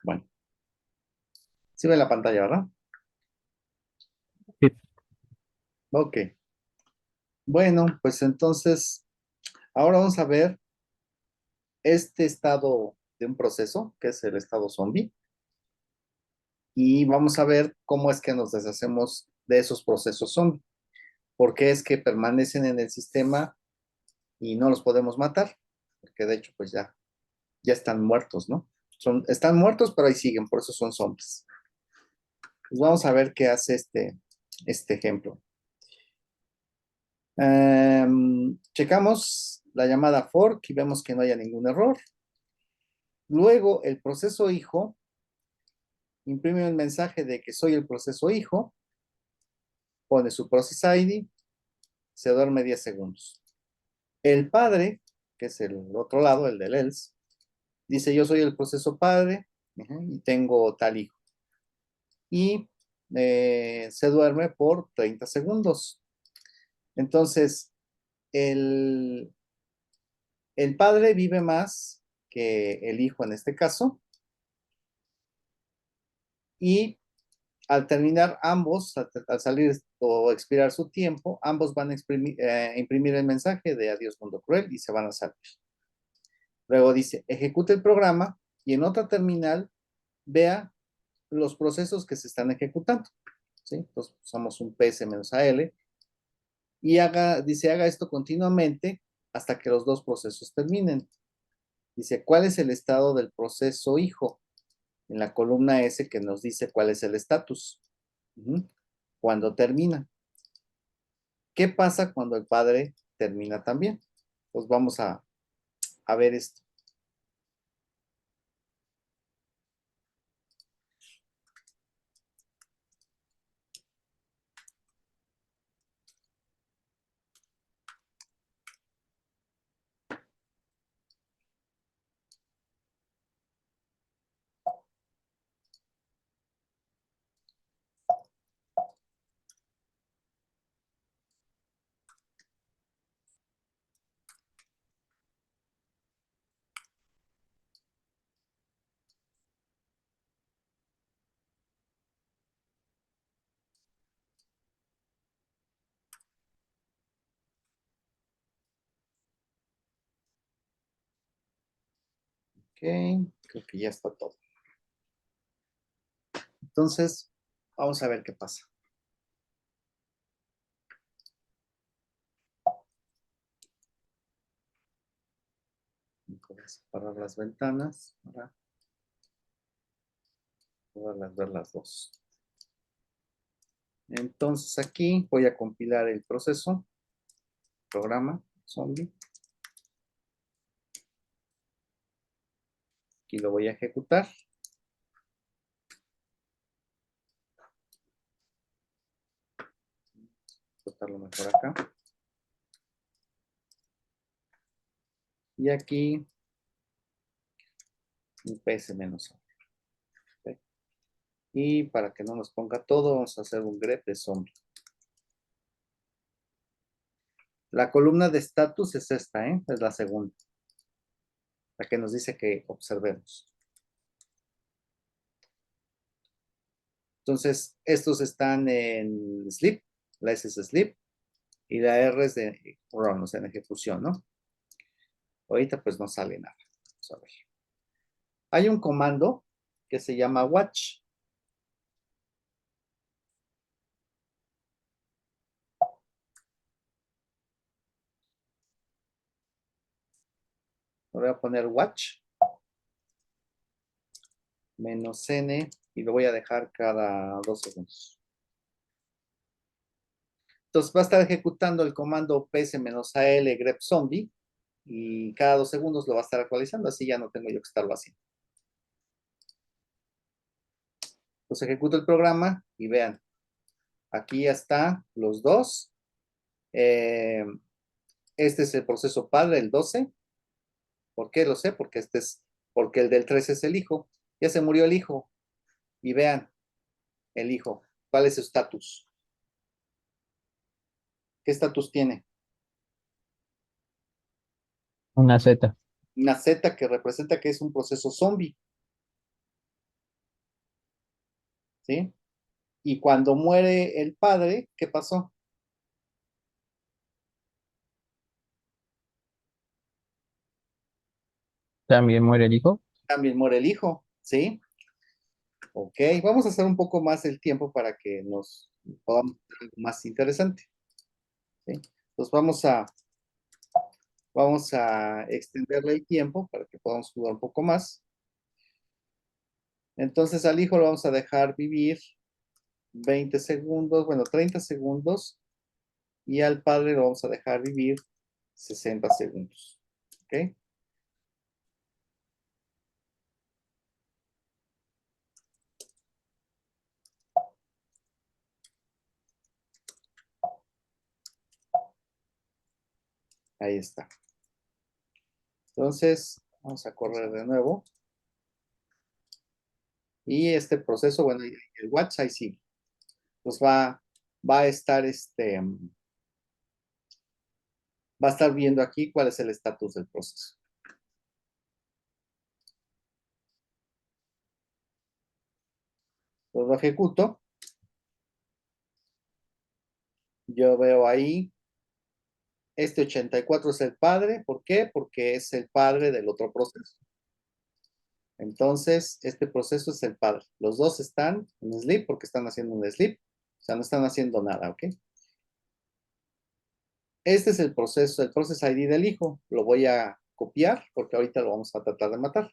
Bueno, sí ve la pantalla, ¿verdad? Sí. Ok. Bueno, pues entonces, ahora vamos a ver este estado de un proceso, que es el estado zombie, y vamos a ver cómo es que nos deshacemos de esos procesos zombie. ¿Por qué es que permanecen en el sistema y no los podemos matar? Porque de hecho, pues ya están muertos, ¿no? Están muertos, pero ahí siguen, por eso son zombies. Pues vamos a ver qué hace este ejemplo. Checamos la llamada fork y vemos que no haya ningún error. Luego, el proceso hijo imprime un mensaje de que soy el proceso hijo, pone su process ID, se duerme 10 segundos. El padre, que es el otro lado, el del else, dice yo soy el proceso padre y tengo tal hijo. Y se duerme por 30 segundos. Entonces, el, el padre vive más que el hijo en este caso, y al terminar ambos, al salir o expirar su tiempo, ambos van a imprimir el mensaje de adiós mundo cruel y se van a salir. Luego dice, ejecute el programa y en otra terminal vea los procesos que se están ejecutando. ¿Sí? Entonces usamos un PS-AL y dice, haga esto continuamente hasta que los dos procesos terminen. Dice, ¿cuál es el estado del proceso hijo? En la columna S que nos dice cuál es el estatus. Cuando termina. ¿Qué pasa cuando el padre termina también? Pues vamos a ver esto. Ok, creo que ya está todo. Entonces, vamos a ver qué pasa. Voy a separar las ventanas para poderlas ver las dos. Entonces aquí voy a compilar el proceso, programa, zombie. Aquí lo voy a ejecutar. Ejecutarlo mejor acá. Y aquí un PS menos A. ¿Ok? Y para que no nos ponga todo, vamos a hacer un grep de zombie. La columna de status es esta, es la segunda, la que nos dice que observemos. Entonces, estos están en sleep, la S es sleep y la R es de run, o sea, en ejecución, ¿no? Ahorita pues no sale nada. Vamos a ver. Hay un comando que se llama watch. Voy a poner watch menos N y lo voy a dejar cada 2 segundos. Entonces va a estar ejecutando el comando ps-al grep zombie y cada 2 segundos lo va a estar actualizando, así ya no tengo yo que estarlo haciendo. Entonces ejecuto el programa y vean, aquí ya está los dos. Eh, este es el proceso padre, el 12. ¿Por qué lo sé? Porque el del 13 es el hijo. Ya se murió el hijo. Y vean, el hijo, ¿cuál es su estatus? ¿Qué estatus tiene? Una Z. Una Z que representa que es un proceso zombie. ¿sí? Y cuando muere el padre, ¿qué pasó? También muere el hijo. También muere el hijo, ¿sí? Ok, vamos a hacer un poco más el tiempo para que nos podamos hacer algo más interesante, ¿sí? Entonces vamos a extenderle el tiempo para que podamos jugar un poco más. Entonces al hijo lo vamos a dejar vivir 20 segundos, bueno, 30 segundos, y al padre lo vamos a dejar vivir 60 segundos, ¿ok? Ahí está. Entonces, vamos a correr de nuevo. Y este proceso, bueno, el watch ahí sí, pues va a estar va a estar viendo aquí cuál es el estatus del proceso. Lo ejecuto. Yo veo ahí, este 84 es el padre. ¿Por qué? Porque es el padre del otro proceso. Entonces, este proceso es el padre. Los dos están en sleep porque están haciendo un sleep. O sea, no están haciendo nada, ¿ok? Este es el process ID del hijo. Lo voy a copiar porque ahorita lo vamos a tratar de matar.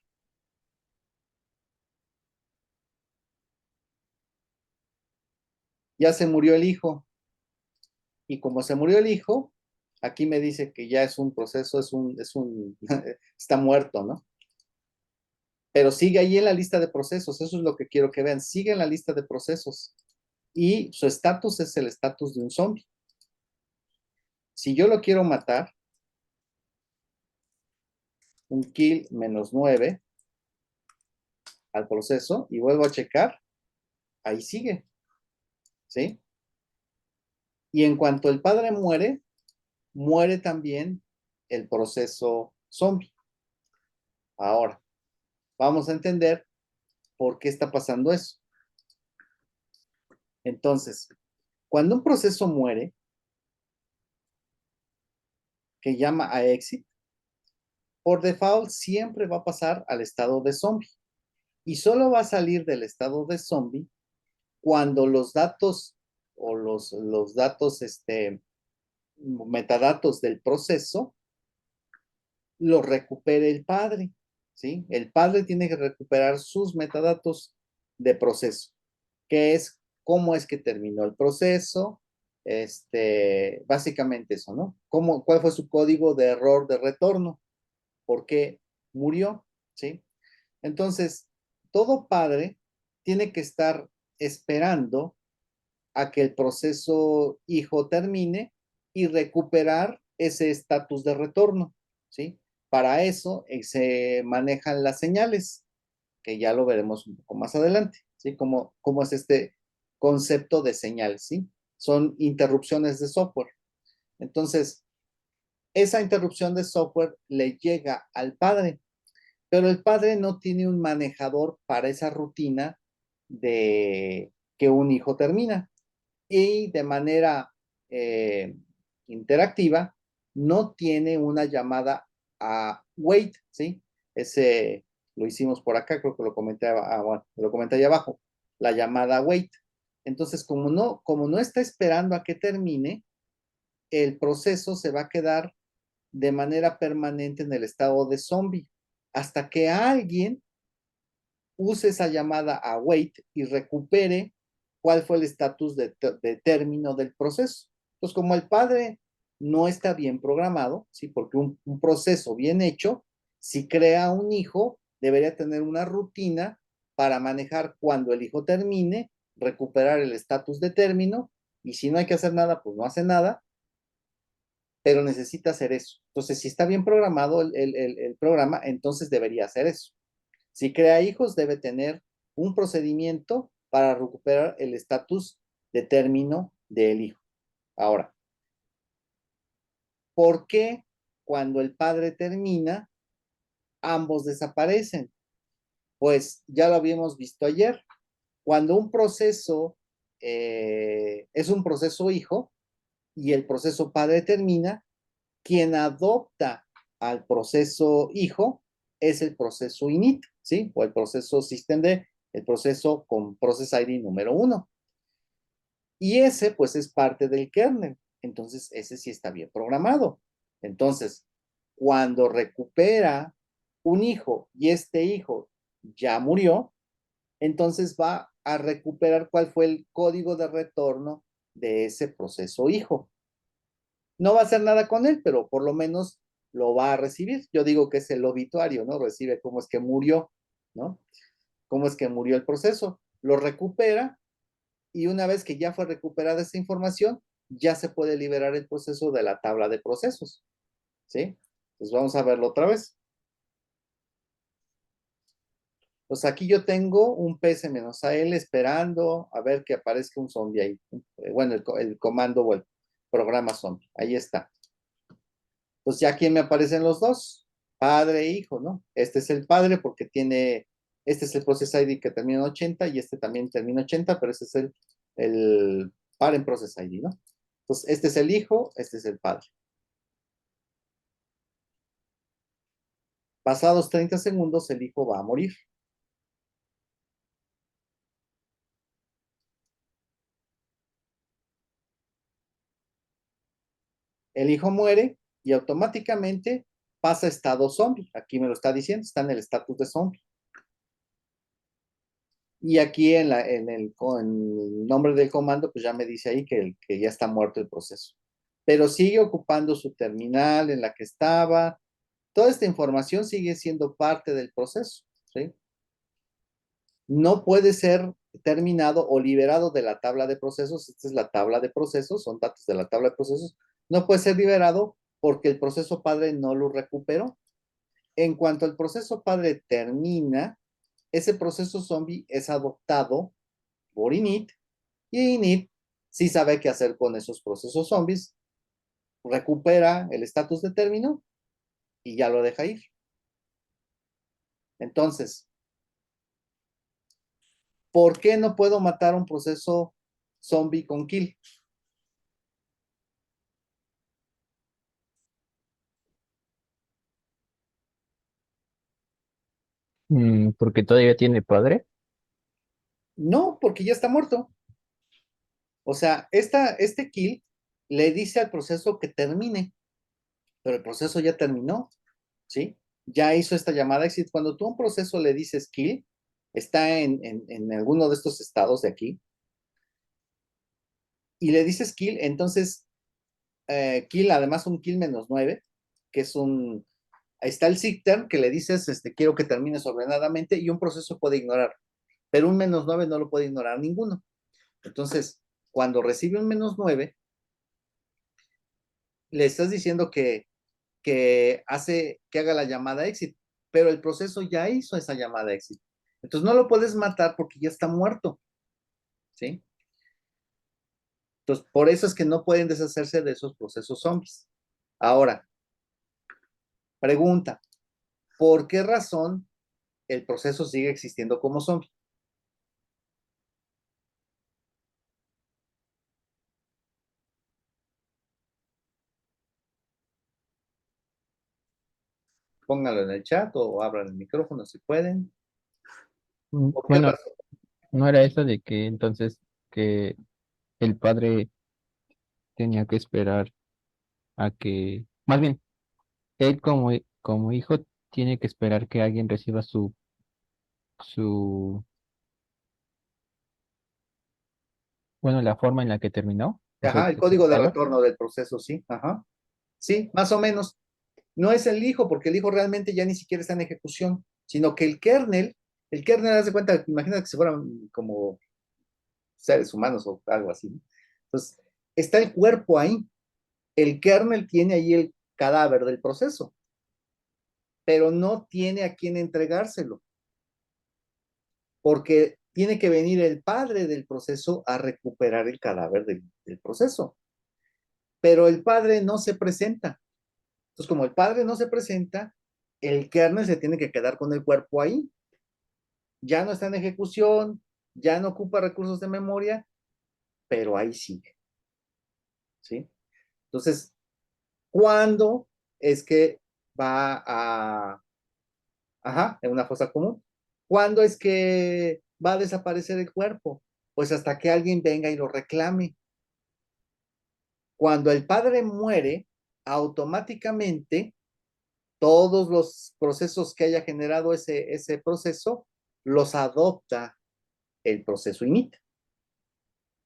Ya se murió el hijo. Y como se murió el hijo, aquí me dice que ya es un proceso, está muerto, ¿no? Pero sigue ahí en la lista de procesos, eso es lo que quiero que vean, sigue en la lista de procesos y su estatus es el estatus de un zombie. Si yo lo quiero matar, un kill -9 al proceso y vuelvo a checar, ahí sigue, ¿sí? Y en cuanto el padre muere, muere también el proceso zombie. Ahora, vamos a entender por qué está pasando eso. Entonces, cuando un proceso muere, que llama a exit, por default siempre va a pasar al estado de zombie. Y solo va a salir del estado de zombie cuando los datos o los datos, metadatos del proceso los recupere el padre, ¿sí? El padre tiene que recuperar sus metadatos de proceso, que es cómo es que terminó el proceso, básicamente eso, ¿no? ¿Cuál fue su código de error de retorno? ¿Por qué murió? ¿Sí? Entonces, todo padre tiene que estar esperando a que el proceso hijo termine y recuperar ese estatus de retorno, ¿sí? Para eso se manejan las señales, que ya lo veremos un poco más adelante, ¿sí? Cómo es este concepto de señal, ¿sí? Son interrupciones de software. Entonces, esa interrupción de software le llega al padre, pero el padre no tiene un manejador para esa rutina de que un hijo termina. Y de manera eh, interactiva, no tiene una llamada a wait, ¿sí? Ese lo hicimos por acá, creo que lo comenté, bueno, lo comenté ahí abajo, la llamada wait. Entonces, como no está esperando a que termine, el proceso se va a quedar de manera permanente en el estado de zombie hasta que alguien use esa llamada a wait y recupere cuál fue el estatus de término del proceso. Entonces, como el padre no está bien programado, ¿sí? Porque un proceso bien hecho, si crea un hijo, debería tener una rutina para manejar cuando el hijo termine, recuperar el estatus de término, y si no hay que hacer nada, pues no hace nada, pero necesita hacer eso. Entonces, si está bien programado el programa, entonces debería hacer eso. Si crea hijos, debe tener un procedimiento para recuperar el estatus de término del hijo. Ahora, ¿por qué cuando el padre termina, ambos desaparecen? Pues ya lo habíamos visto ayer. Cuando un proceso es un proceso hijo y el proceso padre termina, quien adopta al proceso hijo es el proceso init, ¿sí? O el proceso systemd, el proceso con process ID número 1. Y ese, pues, es parte del kernel. Entonces, ese sí está bien programado. Entonces, cuando recupera un hijo y este hijo ya murió, entonces va a recuperar cuál fue el código de retorno de ese proceso hijo. No va a hacer nada con él, pero por lo menos lo va a recibir. Yo digo que es el obituario, ¿no? Recibe cómo es que murió, ¿no? Cómo es que murió el proceso. Lo recupera y una vez que ya fue recuperada esa información, ya se puede liberar el proceso de la tabla de procesos, ¿sí? Pues vamos a verlo otra vez. Pues aquí yo tengo un PS-AL esperando a ver que aparezca un zombie ahí. Bueno, el comando o el programa zombie. Ahí está. Pues ya aquí me aparecen los dos, padre e hijo, ¿no? Este es el padre porque tiene, este es el process ID que termina en 80 y este también termina en 80, pero ese es el parent process ID, ¿no? Entonces, este es el hijo, este es el padre. Pasados 30 segundos, el hijo va a morir. El hijo muere y automáticamente pasa a estado zombie. Aquí me lo está diciendo, está en el estatus de zombie. Y aquí en el nombre del comando, pues ya me dice ahí que ya está muerto el proceso. Pero sigue ocupando su terminal en la que estaba. Toda esta información sigue siendo parte del proceso, ¿sí? No puede ser terminado o liberado de la tabla de procesos. Esta es la tabla de procesos, son datos de la tabla de procesos. No puede ser liberado porque el proceso padre no lo recuperó. En cuanto el proceso padre termina, ese proceso zombie es adoptado por init y init sí sabe qué hacer con esos procesos zombies, recupera el estatus de término y ya lo deja ir. Entonces, ¿por qué no puedo matar un proceso zombie con kill? Porque todavía tiene padre. No, porque ya está muerto. O sea, este kill le dice al proceso que termine, pero el proceso ya terminó, ¿sí? Ya hizo esta llamada exit. Cuando tú a un proceso le dices kill, está en alguno de estos estados de aquí, y le dices kill, entonces kill, además un kill -9, que es un, ahí está el sigterm que le dices, quiero que termines ordenadamente y un proceso puede ignorar, pero un -9 no lo puede ignorar ninguno. Entonces, cuando recibe un -9, le estás diciendo que hace, que haga la llamada exit, pero el proceso ya hizo esa llamada exit. Entonces no lo puedes matar porque ya está muerto, ¿sí? Entonces, por eso es que no pueden deshacerse de esos procesos zombies. Ahora, pregunta, ¿por qué razón el proceso sigue existiendo como zombie? Pónganlo en el chat o abran el micrófono si pueden. ¿Por qué Bueno, razón? no era eso de que entonces que el padre tenía que esperar a que, más bien, él como hijo tiene que esperar que alguien reciba su, bueno, la forma en la que terminó, o sea, Ajá, el su código de regalo. retorno del proceso, sí. Ajá. Sí, más o menos. No es el hijo, porque el hijo realmente ya ni siquiera está en ejecución, sino que el kernel hace cuenta, imagina que se fueran como seres humanos o algo así, ¿no? Entonces, está el cuerpo ahí. El kernel tiene ahí el cadáver del proceso, pero no tiene a quién entregárselo, porque tiene que venir el padre del proceso a recuperar el cadáver del proceso. Pero el padre no se presenta. Entonces, como el padre no se presenta, el kernel se tiene que quedar con el cuerpo ahí. Ya no está en ejecución, ya no ocupa recursos de memoria, pero ahí sigue, ¿sí? Entonces, ¿cuándo es que va a, ajá, en una fosa común? ¿Cuándo es que va a desaparecer el cuerpo? Pues hasta que alguien venga y lo reclame. Cuando el padre muere, automáticamente todos los procesos que haya generado ese proceso los adopta el proceso init.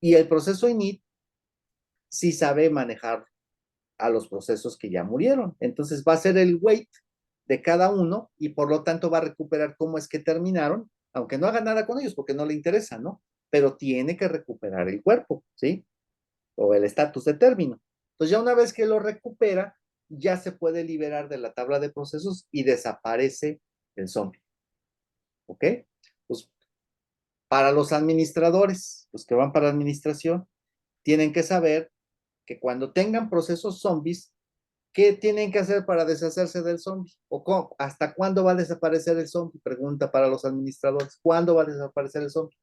Y el proceso init sí sabe manejar a los procesos que ya murieron. Entonces va a ser el weight de cada uno y por lo tanto va a recuperar cómo es que terminaron, aunque no haga nada con ellos porque no le interesa, ¿no? Pero tiene que recuperar el cuerpo, ¿sí? O el estatus de término. Entonces ya una vez que lo recupera, ya se puede liberar de la tabla de procesos y desaparece el zombie, ¿ok? Pues para los administradores, los que van para administración, tienen que saber que cuando tengan procesos zombies, ¿qué tienen que hacer para deshacerse del zombie? ¿O hasta cuándo va a desaparecer el zombie? Pregunta para los administradores. ¿Cuándo va a desaparecer el zombie?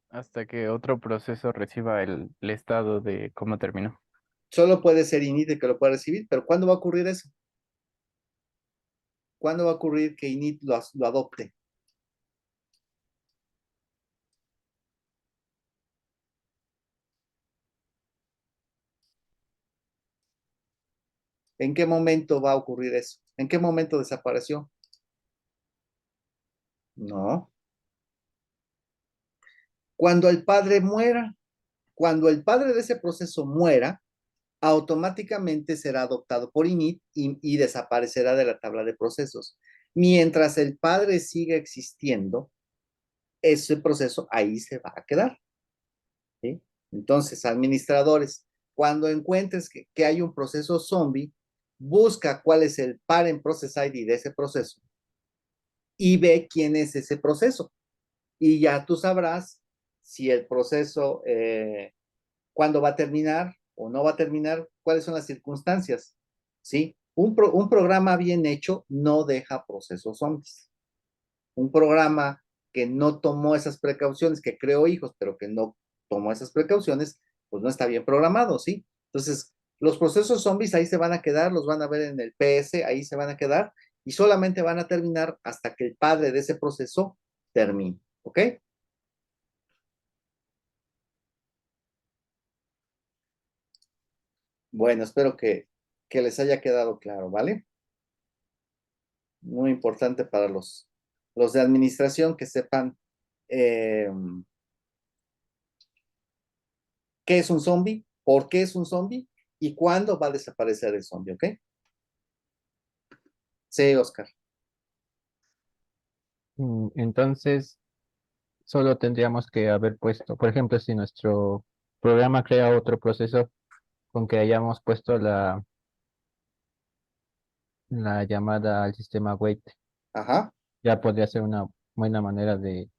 Hasta que otro proceso reciba el estado de cómo terminó. Solo puede ser init el que lo pueda recibir, pero ¿cuándo va a ocurrir eso? ¿Cuándo va a ocurrir que init lo adopte? ¿En qué momento va a ocurrir eso? ¿En qué momento desapareció? No. Cuando el padre muera, cuando el padre de ese proceso muera, automáticamente será adoptado por init y desaparecerá de la tabla de procesos. Mientras el padre siga existiendo, ese proceso ahí se va a quedar, ¿sí? Entonces, administradores, cuando encuentres que hay un proceso zombie, busca cuál es el parent process ID de ese proceso y ve quién es ese proceso. Y ya tú sabrás si el proceso, cuándo va a terminar o no va a terminar, cuáles son las circunstancias, ¿sí? Un programa bien hecho no deja procesos zombies. Un programa que no tomó esas precauciones, que creó hijos, pero que no tomó esas precauciones, pues no está bien programado, ¿sí? Entonces, los procesos zombies ahí se van a quedar, los van a ver en el PS, ahí se van a quedar y solamente van a terminar hasta que el padre de ese proceso termine, ¿ok? Bueno, espero que les haya quedado claro, ¿vale? Muy importante para los de administración que sepan eh, qué es un zombie, por qué es un zombie y cuándo va a desaparecer el zombie, ¿ok? Sí, Oscar. Entonces, solo tendríamos que haber puesto, por ejemplo, si nuestro programa crea otro proceso con que hayamos puesto la llamada al sistema wait, Ajá. ya podría ser una buena manera de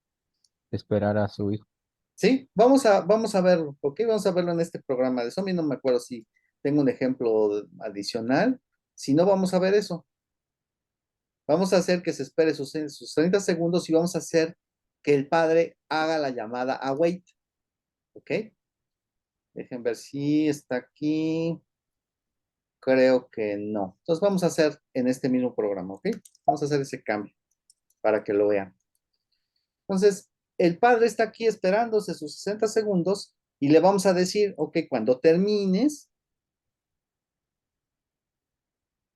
esperar a su hijo. Sí, vamos a verlo, ¿ok? Vamos a verlo en este programa de zombie. No me acuerdo si tengo un ejemplo adicional. Si no, vamos a ver eso. Vamos a hacer que se espere sus 30 segundos y vamos a hacer que el padre haga la llamada a wait, ¿ok? Dejen ver si está aquí. Creo que no. Entonces vamos a hacer en este mismo programa, ¿ok? Vamos a hacer ese cambio para que lo vean. Entonces, el padre está aquí esperándose sus 60 segundos y le vamos a decir, ok, cuando termines,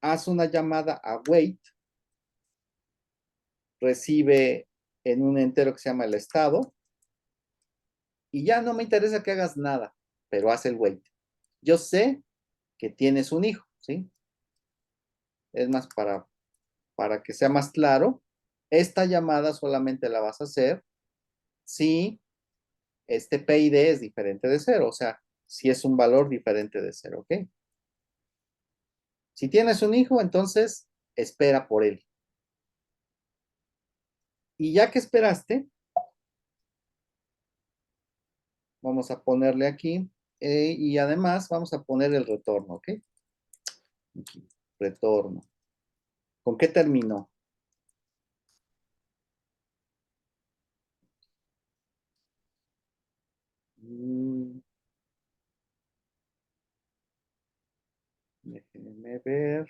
haz una llamada a wait, recibe en un entero que se llama el estado y ya no me interesa que hagas nada, pero haz el wait. Yo sé que tienes un hijo, ¿sí? Es más, para que sea más claro, esta llamada solamente la vas a hacer si este PID es diferente de cero, o sea, si es un valor diferente de cero, ¿ok? Si tienes un hijo, entonces espera por él. Y ya que esperaste, vamos a ponerle aquí y además vamos a poner el retorno, ¿ok? Aquí, retorno. ¿Con qué terminó? Mm, déjenme ver.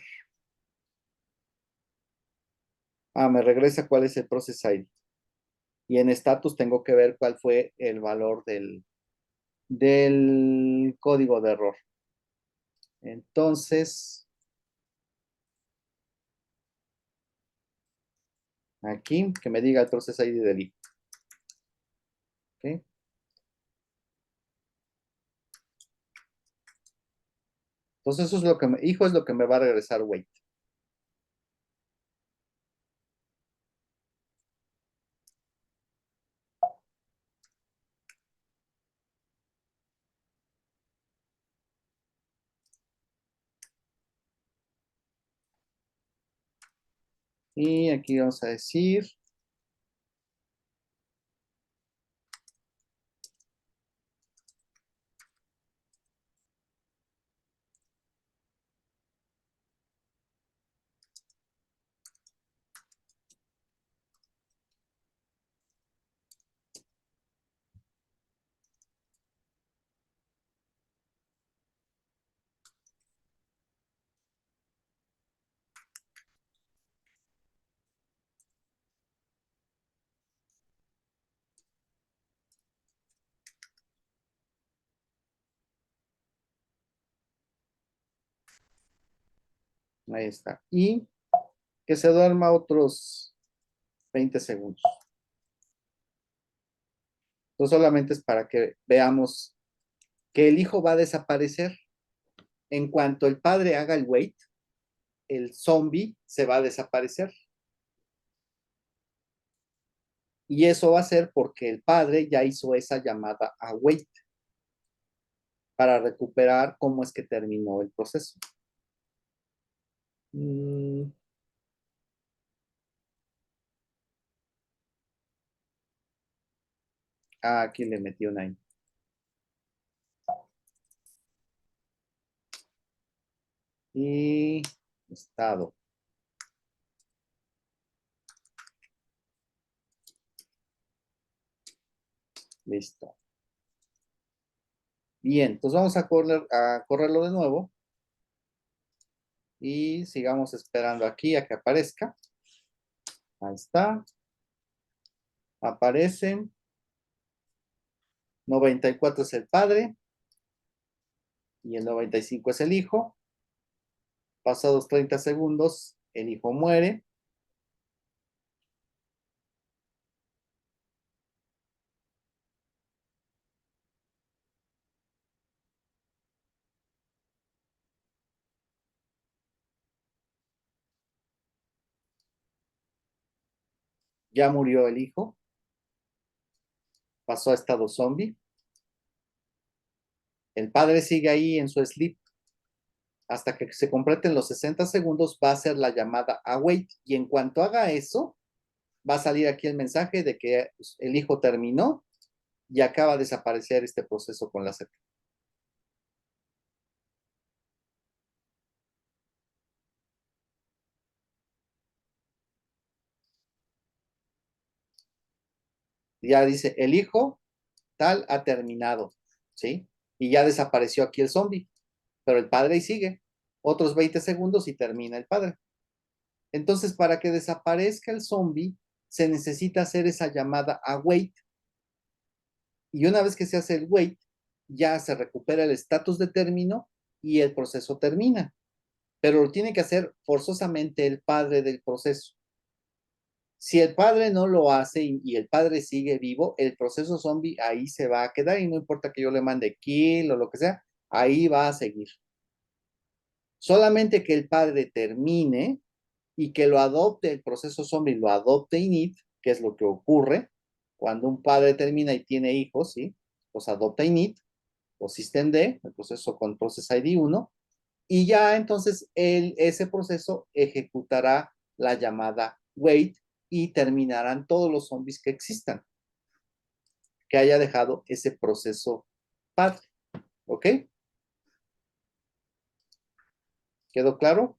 Me regresa cuál es el process ID. Y en status tengo que ver cuál fue el valor del código de error. Entonces, aquí, que me diga el process ID del hijo. ¿Ok? Entonces, eso es lo que hijo es lo que me va a regresar weight. Y aquí vamos a decir, ahí está. Y que se duerma otros 20 segundos. Entonces, solamente es para que veamos que el hijo va a desaparecer. En cuanto el padre haga el wait, el zombie se va a desaparecer. Y eso va a ser porque el padre ya hizo esa llamada a wait para recuperar cómo es que terminó el proceso. Mm, aquí le metí una I. Y estado. Listo. Bien, entonces vamos a correrlo de nuevo y sigamos esperando aquí a que aparezca. Ahí está. Aparece. 94 es el padre y el 95 es el hijo. Pasados 30 segundos, el hijo muere. Ya murió el hijo. Pasó a estado zombie. El padre sigue ahí en su sleep. Hasta que se completen los 60 segundos, va a hacer la llamada await. Y en cuanto haga eso, va a salir aquí el mensaje de que el hijo terminó y acaba de desaparecer este proceso con la Z. Ya dice, el hijo tal ha terminado, ¿sí? Y ya desapareció aquí el zombie, pero el padre ahí sigue. Otros 20 segundos y termina el padre. Entonces, para que desaparezca el zombie, se necesita hacer esa llamada a wait. Y una vez que se hace el wait, ya se recupera el estatus de término y el proceso termina. Pero lo tiene que hacer forzosamente el padre del proceso. Si el padre no lo hace y el padre sigue vivo, el proceso zombie ahí se va a quedar y no importa que yo le mande kill o lo que sea, ahí va a seguir. Solamente que el padre termine y que lo adopte el proceso zombie, lo adopte init, que es lo que ocurre cuando un padre termina y tiene hijos, ¿sí? Los adopta init o systemd, el proceso con process ID 1, y ya entonces ese proceso ejecutará la llamada wait y terminarán todos los zombies que existan, que haya dejado ese proceso padre. ¿Ok? ¿Quedó claro?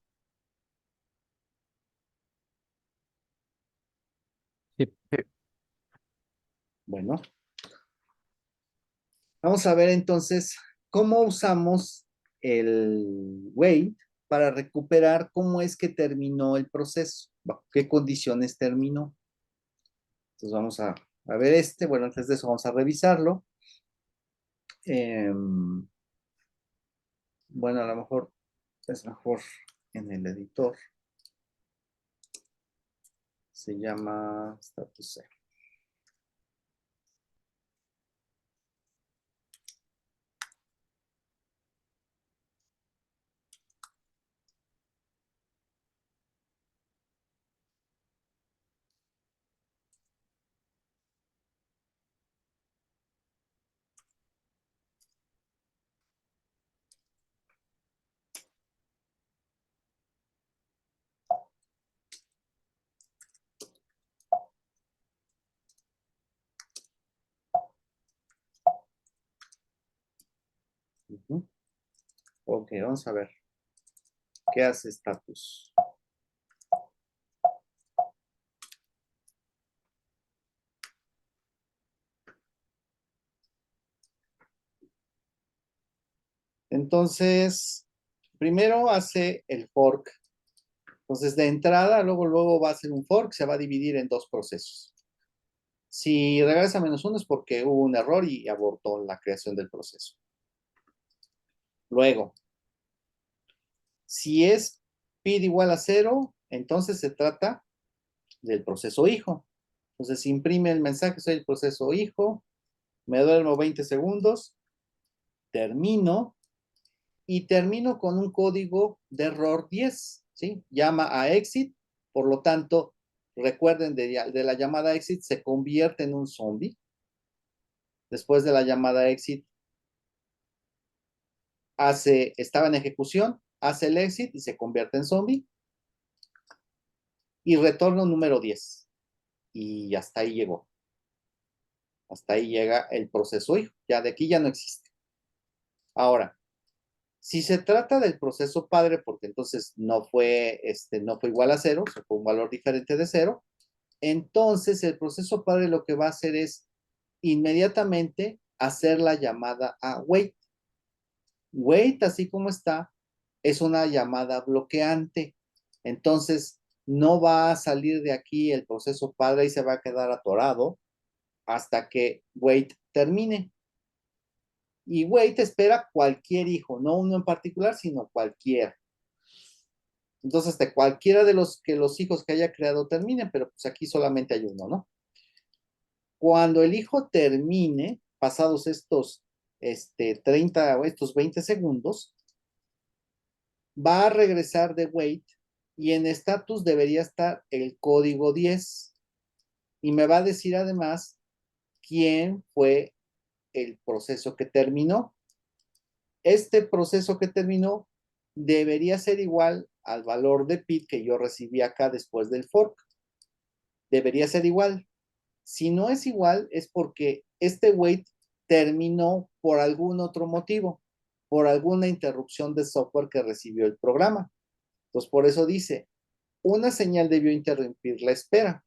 Sí. Bueno, vamos a ver entonces cómo usamos el wait para recuperar cómo es que terminó el proceso, bajo qué condiciones terminó. Entonces vamos a ver bueno, antes de eso vamos a revisarlo. Bueno, a lo mejor es mejor en el editor. Se llama status C. Ok, vamos a ver. ¿Qué hace status? Entonces, primero hace el fork. Entonces, de entrada, luego va a hacer un fork, se va a dividir en dos procesos. Si regresa -1 es porque hubo un error y abortó la creación del proceso. Luego, si es PID igual a 0, entonces se trata del proceso hijo. Entonces, imprime el mensaje, soy el proceso hijo, me duermo 20 segundos, termino, y termino con un código de error 10, ¿sí? Llama a exit, por lo tanto, recuerden de la llamada exit se convierte en un zombie. Después de la llamada exit, estaba en ejecución, hace el exit y se convierte en zombie. Y retorna un número 10. Y hasta ahí llegó. Hasta ahí llega el proceso hijo. Ya de aquí ya no existe. Ahora, si se trata del proceso padre, porque entonces no fue igual a 0, fue un valor diferente de 0, entonces el proceso padre lo que va a hacer es inmediatamente hacer la llamada a wait. Wait, así como está, es una llamada bloqueante. Entonces, no va a salir de aquí el proceso padre y se va a quedar atorado hasta que wait termine. Y wait espera cualquier hijo, no uno en particular, sino cualquiera. Entonces, de cualquiera de los hijos que haya creado terminen, pero pues aquí solamente hay uno, ¿no? Cuando el hijo termine, pasados estos 30 o estos 20 segundos, va a regresar de wait y en status debería estar el código 10 y me va a decir además quién fue el proceso que terminó. Este proceso que terminó debería ser igual al valor de PID que yo recibí acá después del fork. Debería ser igual. Si no es igual, es porque este wait terminó por algún otro motivo, por alguna interrupción de software que recibió el programa. Entonces, por eso dice, una señal debió interrumpir la espera.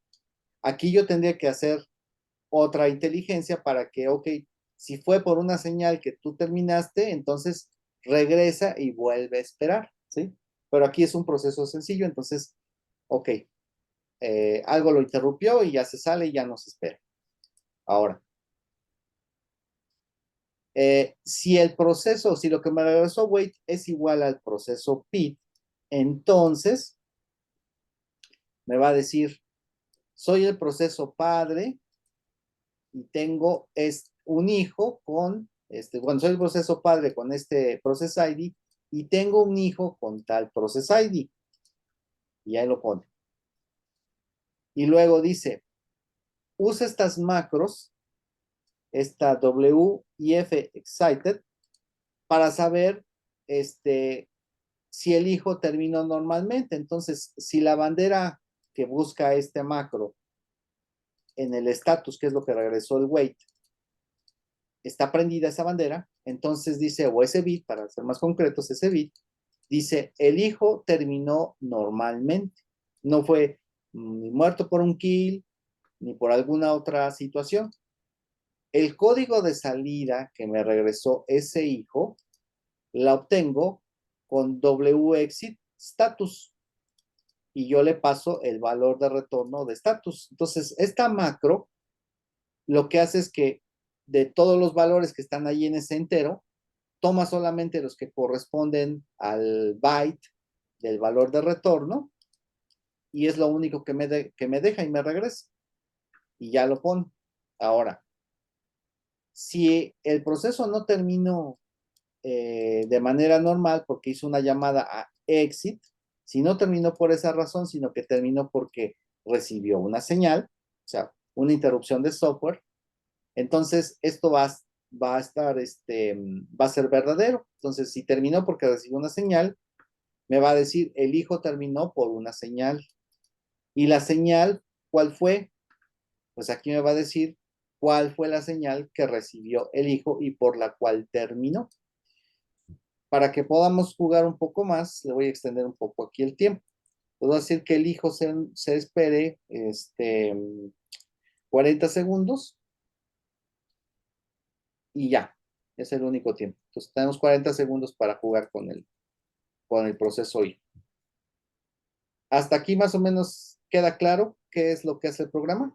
Aquí yo tendría que hacer otra inteligencia para que, ok, si fue por una señal que tú terminaste, entonces regresa y vuelve a esperar, ¿sí? Pero aquí es un proceso sencillo, entonces, ok, algo lo interrumpió y ya se sale y ya no se espera. Ahora, si lo que me regresó wait es igual al proceso PID, entonces me va a decir, soy el proceso padre y tengo un hijo con, bueno, soy el proceso padre con este process ID y tengo un hijo con tal process ID. Y ahí lo pone. Y luego dice, usa estas macros, esta W y F excited, para saber si el hijo terminó normalmente. Entonces, si la bandera que busca este macro en el status, que es lo que regresó el wait, está prendida esa bandera, entonces dice, o ese bit, para ser más concretos, ese bit, dice, el hijo terminó normalmente. No fue muerto por un kill, ni por alguna otra situación. El código de salida que me regresó ese hijo, la obtengo con wexit status y yo le paso el valor de retorno de status. Entonces, esta macro lo que hace es que de todos los valores que están ahí en ese entero, toma solamente los que corresponden al byte del valor de retorno y es lo único que me deja y me regresa. Y ya lo pone. Ahora, si el proceso no terminó de manera normal porque hizo una llamada a exit, si no terminó por esa razón, sino que terminó porque recibió una señal, o sea, una interrupción de software, entonces esto va a estar, va a ser verdadero. Entonces, si terminó porque recibió una señal, me va a decir el hijo terminó por una señal. Y la señal, ¿cuál fue? Pues aquí me va a decir cuál fue la señal que recibió el hijo y por la cual terminó. Para que podamos jugar un poco más, le voy a extender un poco aquí el tiempo. Puedo decir que el hijo se espere 40 segundos y ya, es el único tiempo. Entonces tenemos 40 segundos para jugar con el proceso hoy. Hasta aquí más o menos queda claro qué es lo que hace el programa.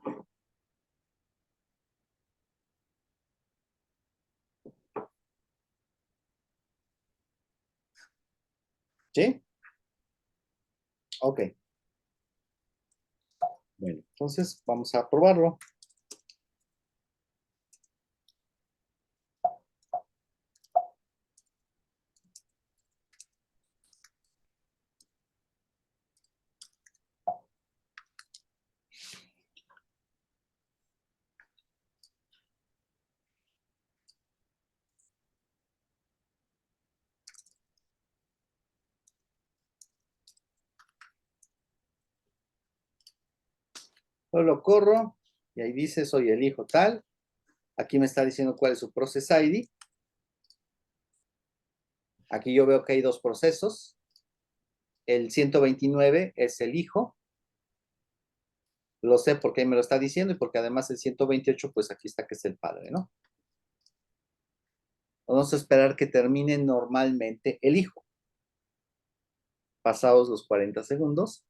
¿Sí? Ok. Bueno, entonces vamos a probarlo. Lo corro y ahí dice soy el hijo tal. Aquí me está diciendo cuál es su process ID. Aquí yo veo que hay dos procesos. El 129 es el hijo. Lo sé porque ahí me lo está diciendo y porque además el 128, pues aquí está que es el padre, ¿no? Vamos a esperar que termine normalmente el hijo. Pasados los 40 segundos.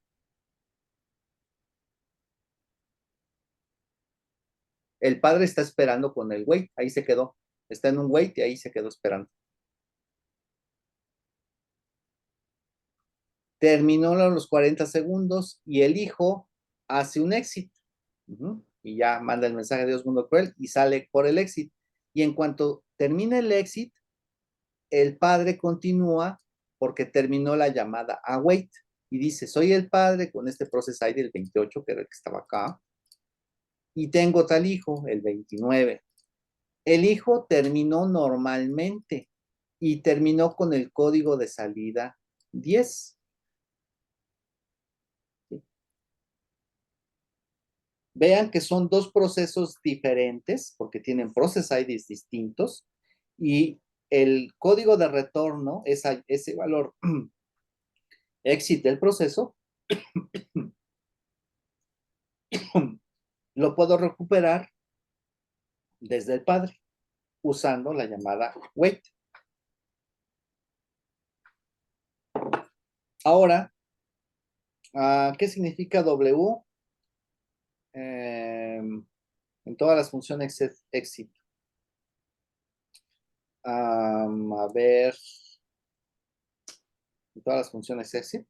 El padre está esperando con el wait. Ahí se quedó. Está en un wait y ahí se quedó esperando. Terminó los 40 segundos y el hijo hace un exit. Y ya manda el mensaje de Dios mundo cruel y sale por el exit. Y en cuanto termina el exit, el padre continúa porque terminó la llamada a wait y dice, soy el padre con este process ID del 28, que era el que estaba acá, y tengo tal hijo, el 29. El hijo terminó normalmente y terminó con el código de salida 10. Vean que son dos procesos diferentes porque tienen process IDs distintos y el código de retorno, ese valor exit del proceso, lo puedo recuperar desde el padre usando la llamada wait. Ahora, ¿qué significa W? En todas las funciones exit. A ver, en todas las funciones exit.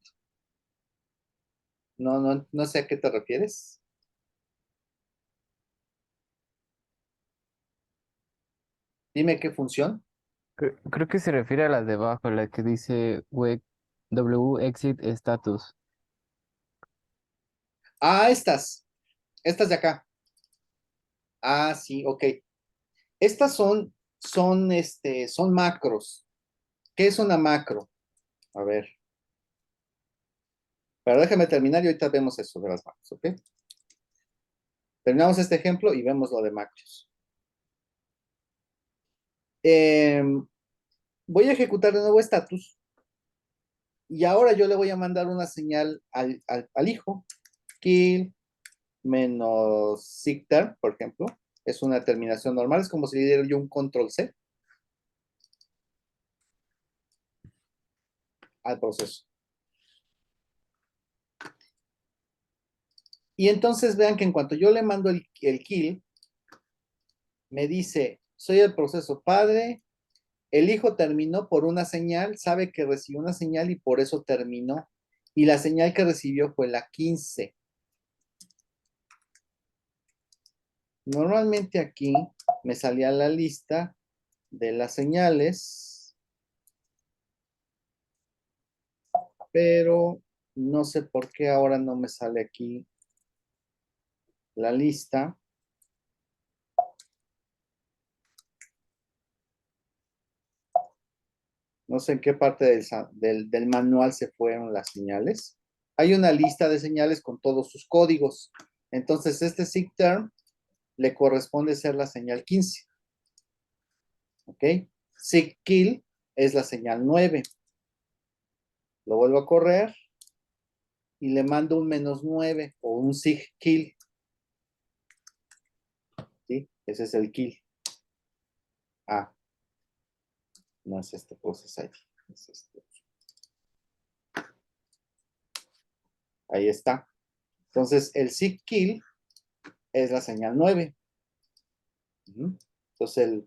No sé a qué te refieres. Dime qué función. Creo que se refiere a la de abajo, la que dice W exit status. Estas de acá. Sí, ok. Estas son macros. ¿Qué es una macro? A ver, pero déjame terminar y ahorita vemos eso de las macros, ¿ok? Terminamos este ejemplo y vemos lo de macros. Voy a ejecutar de nuevo status y ahora yo le voy a mandar una señal al hijo, kill, menos sigterm, por ejemplo, es una terminación normal, es como si le diera yo un control C al proceso. Y entonces vean que en cuanto yo le mando el kill, me dice, soy el proceso padre, el hijo terminó por una señal, sabe que recibió una señal y por eso terminó. Y la señal que recibió fue la 15. Normalmente aquí me salía la lista de las señales, pero no sé por qué ahora no me sale aquí la lista. No sé en qué parte del manual se fueron las señales. Hay una lista de señales con todos sus códigos. Entonces, este sigterm le corresponde ser la señal 15. ¿Ok? Sigkill es la señal 9. Lo vuelvo a correr y le mando un -9 o un sigkill. ¿Sí? Ese es el kill. Ah, no es este process ID. Es este. Ahí está. Entonces, el sigkill es la señal 9. Entonces,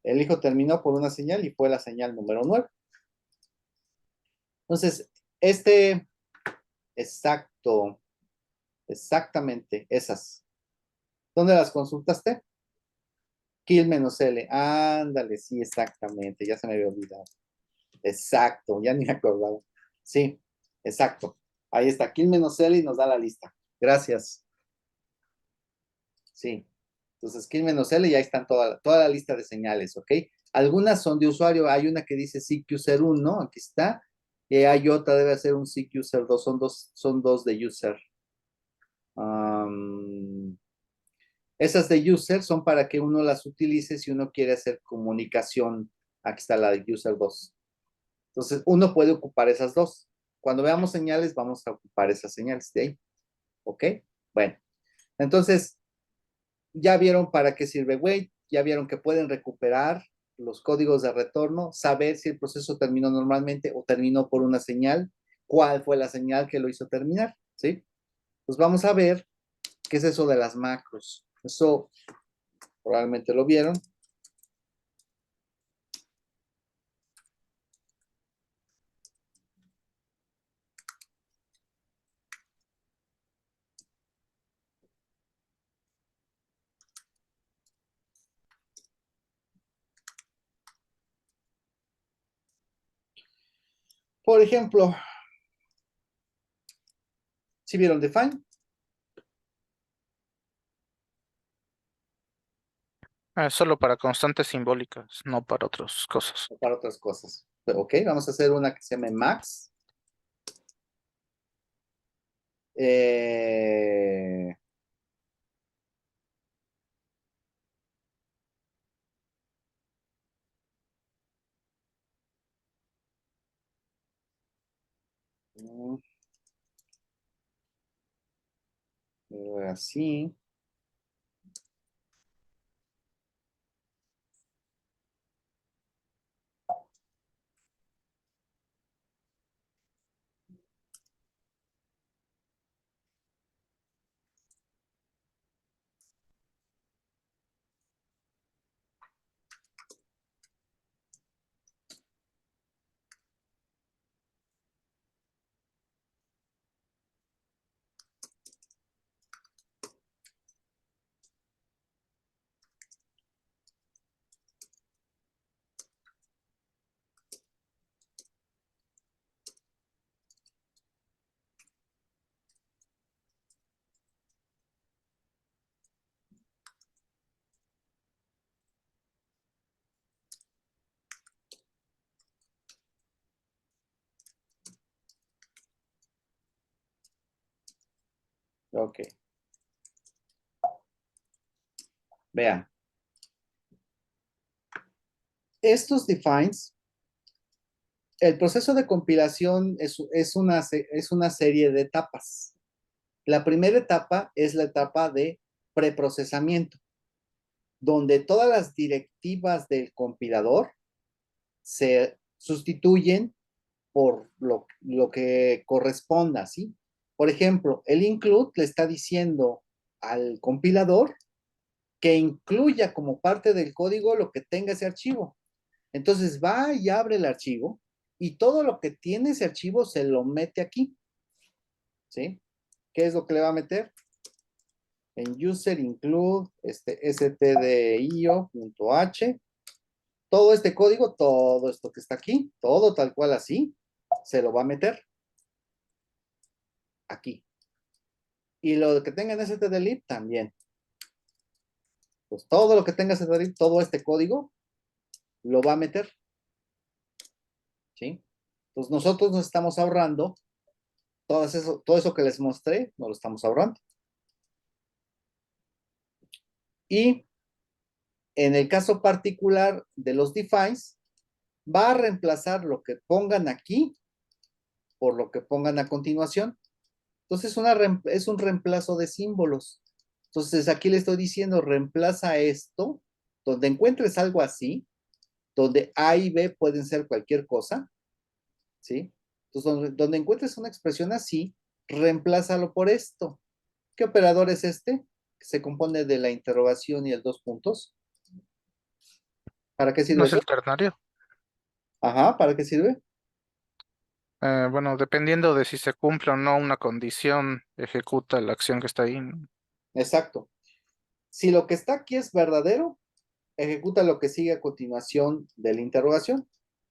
el hijo terminó por una señal y fue la señal número 9. Entonces, exacto, exactamente, esas. ¿Dónde las consultaste? Kill menos L. Ándale, sí, exactamente, ya se me había olvidado. Exacto, ya ni me acordaba. Sí, exacto. Ahí está, kill menos L y nos da la lista. Gracias. Sí. Entonces, kill menos L y ahí están toda la lista de señales, ¿ok? Algunas son de usuario, hay una que dice CQser1, aquí está, y hay otra, debe ser un CQser2, son dos de user. Esas de user son para que uno las utilice si uno quiere hacer comunicación. Aquí está la de user 2. Entonces, uno puede ocupar esas dos. Cuando veamos señales, vamos a ocupar esas señales de ahí. ¿Ok? Bueno, entonces, ya vieron para qué sirve wait, ya vieron que pueden recuperar los códigos de retorno, saber si el proceso terminó normalmente o terminó por una señal, cuál fue la señal que lo hizo terminar, ¿sí? Pues vamos a ver qué es eso de las macros. Eso probablemente lo vieron. Por ejemplo, si vieron define, Solo para constantes simbólicas, no para otras cosas. o para otras cosas. Ok, vamos a hacer una que se llame max. Eh, así. Ok, vean. Estos defines, el proceso de compilación es una serie de etapas. La primera etapa es la etapa de preprocesamiento, donde todas las directivas del compilador se sustituyen por lo que corresponda, ¿sí? Por ejemplo, el include le está diciendo al compilador que incluya como parte del código lo que tenga ese archivo. Entonces va y abre el archivo y todo lo que tiene ese archivo se lo mete aquí, ¿sí? ¿Qué es lo que le va a meter? En user include stdio.h, todo este código, todo esto que está aquí, todo tal cual así, se lo va a meter aquí. Y lo que tenga en stdlib también. Pues todo lo que tenga stdlib, todo este código, lo va a meter. ¿Sí? Entonces nosotros nos estamos ahorrando todo eso que les mostré, nos lo estamos ahorrando. Y en el caso particular de los defines, va a reemplazar lo que pongan aquí por lo que pongan a continuación. Entonces es un reemplazo de símbolos. Entonces aquí le estoy diciendo, reemplaza esto, donde encuentres algo así, donde A y B pueden ser cualquier cosa, ¿sí? Entonces, donde encuentres una expresión así, reemplázalo por esto. ¿Qué operador es este? Se compone de la interrogación y el dos puntos. ¿Para qué ¿No sirve es eso? el ternario? Ajá, ¿para qué sirve? Bueno, dependiendo de si se cumple o no una condición, ejecuta la acción que está ahí. Exacto. Si lo que está aquí es verdadero, ejecuta lo que sigue a continuación de la interrogación.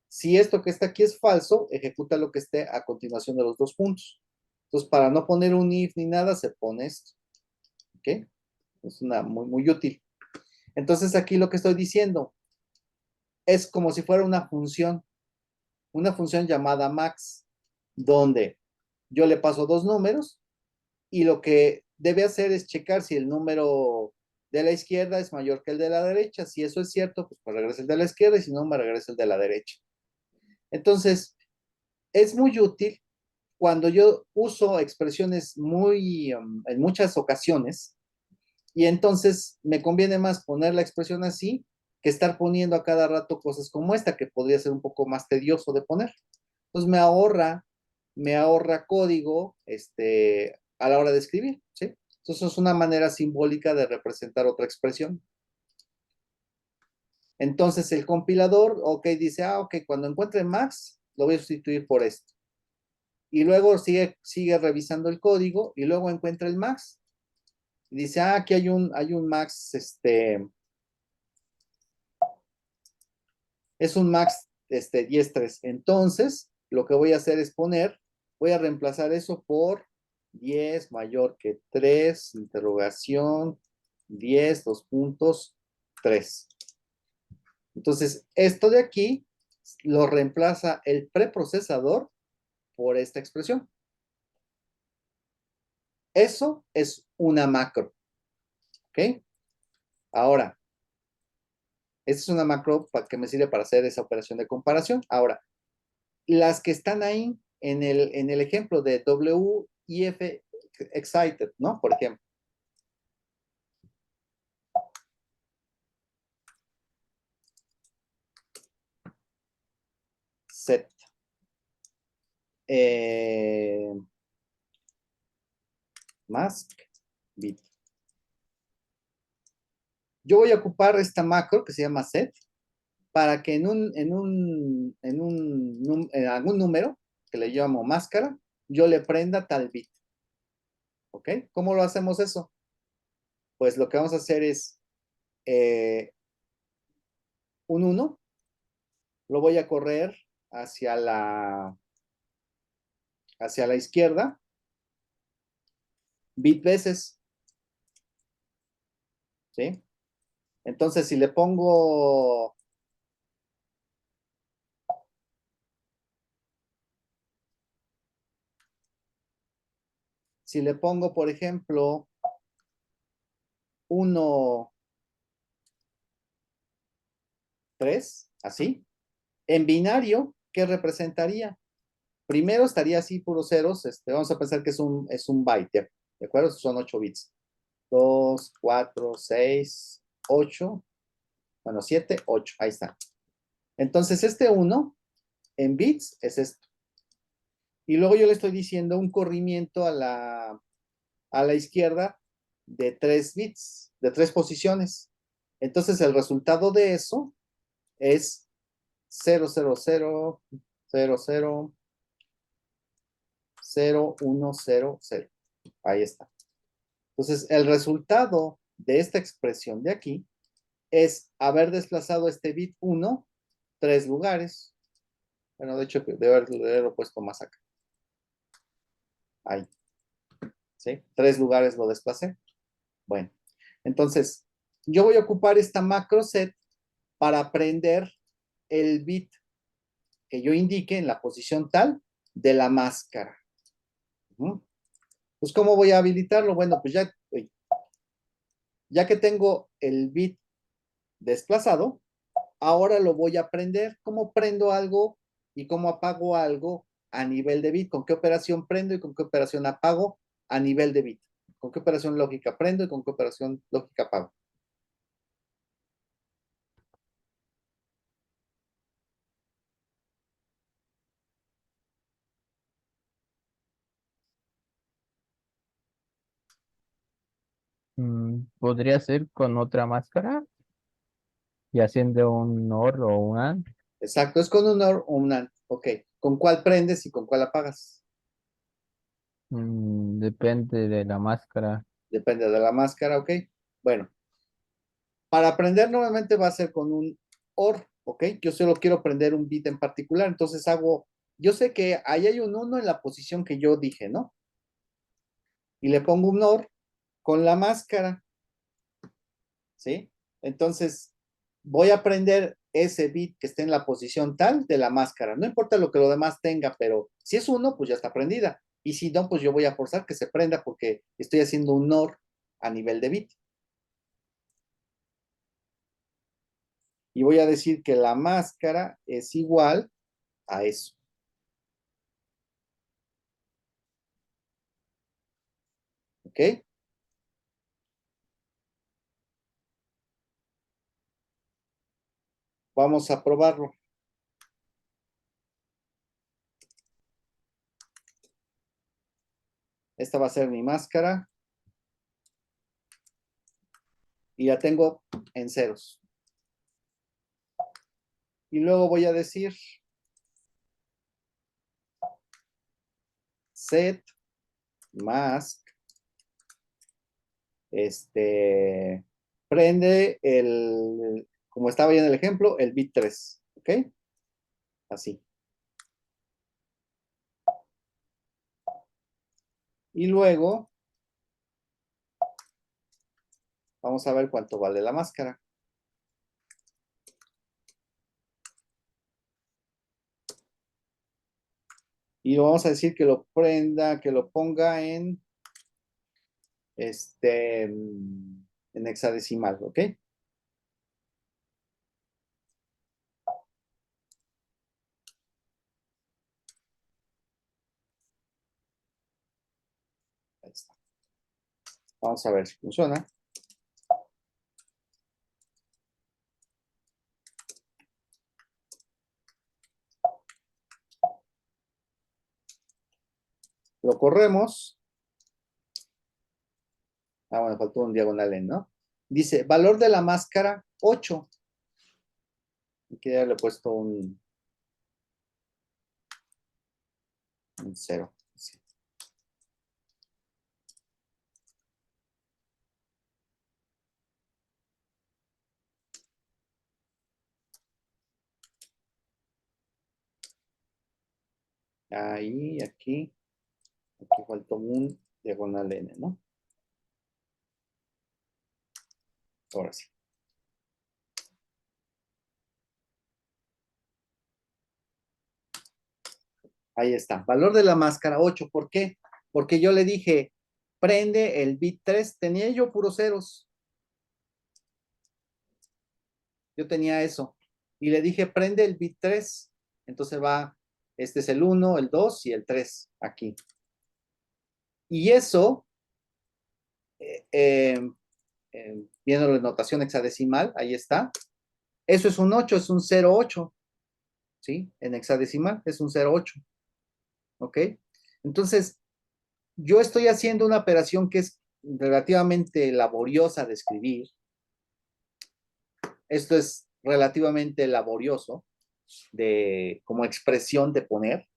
Si esto que está aquí es falso, ejecuta lo que esté a continuación de los dos puntos. Entonces, para no poner un if ni nada, se pone esto. ¿Ok? Es muy útil. Entonces, aquí lo que estoy diciendo es como si fuera una función llamada max, donde yo le paso dos números y lo que debe hacer es checar si el número de la izquierda es mayor que el de la derecha. Si eso es cierto, pues me regresa el de la izquierda y si no, me regresa el de la derecha. Entonces, es muy útil cuando yo uso expresiones en muchas ocasiones y entonces me conviene más poner la expresión así que estar poniendo a cada rato cosas como esta, que podría ser un poco más tedioso de poner. Entonces me ahorra código a la hora de escribir, ¿sí? Entonces es una manera simbólica de representar otra expresión. Entonces el compilador, ok, dice, ok, cuando encuentre max, lo voy a sustituir por esto. Y luego sigue revisando el código y luego encuentra el max. Y dice, aquí hay un max, es un max 10.3. Entonces, lo que voy a hacer es voy a reemplazar eso por 10 mayor que 3, interrogación, 10, 2 puntos, 3. Entonces, esto de aquí lo reemplaza el preprocesador por esta expresión. Eso es una macro. ¿Ok? Ahora, esta es una macro que me sirve para hacer esa operación de comparación. Ahora, las que están ahí en el ejemplo de WIF excited, ¿no? Por ejemplo. Set. Mask bit. Yo voy a ocupar esta macro que se llama set para que en algún número que le llamo máscara, yo le prenda tal bit. ¿Ok? ¿Cómo lo hacemos eso? Pues lo que vamos a hacer es un 1, lo voy a correr hacia hacia la izquierda, bit veces, ¿sí? Entonces, si le pongo, por ejemplo, 1, 3, así, en binario, ¿qué representaría? Primero estaría así, puros ceros, vamos a pensar que es un byte, ¿De acuerdo? Son 8 bits. 2, 4, 6, 8. Bueno, 7, 8. Ahí está. Entonces, este 1 en bits es esto. Y luego yo le estoy diciendo un corrimiento a la izquierda de 3 bits, de 3 posiciones. Entonces, el resultado de eso es 0, 0, 0, 0, 0, 0, 1, 0, 0. Ahí está. Entonces, el resultado de esta expresión de aquí es haber desplazado este bit 1 3 lugares. Bueno, de hecho, debe haberlo puesto más acá. Ahí. ¿Sí? 3 lugares lo desplacé. Bueno, entonces, yo voy a ocupar esta macro set para prender el bit que yo indique en la posición tal de la máscara. Pues, ¿cómo voy a habilitarlo? Bueno, pues ya que tengo el bit desplazado, ahora lo voy a prender. ¿Cómo prendo algo y cómo apago algo a nivel de bit? ¿Con qué operación prendo y con qué operación apago a nivel de bit? ¿Con qué operación lógica prendo y con qué operación lógica apago? Podría ser con otra máscara y haciendo un OR o un AND. Exacto, es con un OR o un AND. Ok, ¿con cuál prendes y con cuál apagas? Depende de la máscara. Depende de la máscara, ok. Bueno, para prender normalmente va a ser con un OR, ok. Yo solo quiero prender un bit en particular, entonces yo sé que ahí hay un 1 en la posición que yo dije, ¿no? Y le pongo un OR con la máscara, ¿sí? Entonces, voy a prender ese bit que esté en la posición tal de la máscara. No importa lo que lo demás tenga, pero si es 1, pues ya está prendida. Y si no, pues yo voy a forzar que se prenda porque estoy haciendo un OR a nivel de bit. Y voy a decir que la máscara es igual a eso. ¿Ok? Vamos a probarlo. Esta va a ser mi máscara. Y la tengo en ceros. Y luego voy a decir set mask. Prende como estaba ahí en el ejemplo, el bit 3. ¿Ok? Así. Y luego vamos a ver cuánto vale la máscara. Y vamos a decir que lo prenda, que lo ponga en hexadecimal, ¿ok? Ahí está. Vamos a ver si funciona. Lo corremos. Bueno, faltó un diagonal en, ¿no? Dice, valor de la máscara, 8. Aquí ya le he puesto un 0. Sí. Ahí, aquí faltó un diagonal N, ¿no? Ahora sí. Ahí está. Valor de la máscara 8. ¿Por qué? Porque yo le dije, prende el bit 3. Tenía yo puros ceros. Yo tenía eso. Y le dije, prende el bit 3. Entonces este es el 1, el 2 y el 3 aquí. Y eso viendo la notación hexadecimal, ahí está. Eso es un 8, es un 0,8, ¿sí? En hexadecimal es un 0,8, ¿ok? Entonces, yo estoy haciendo una operación que es relativamente laboriosa de escribir. Esto es relativamente laborioso como expresión de poner.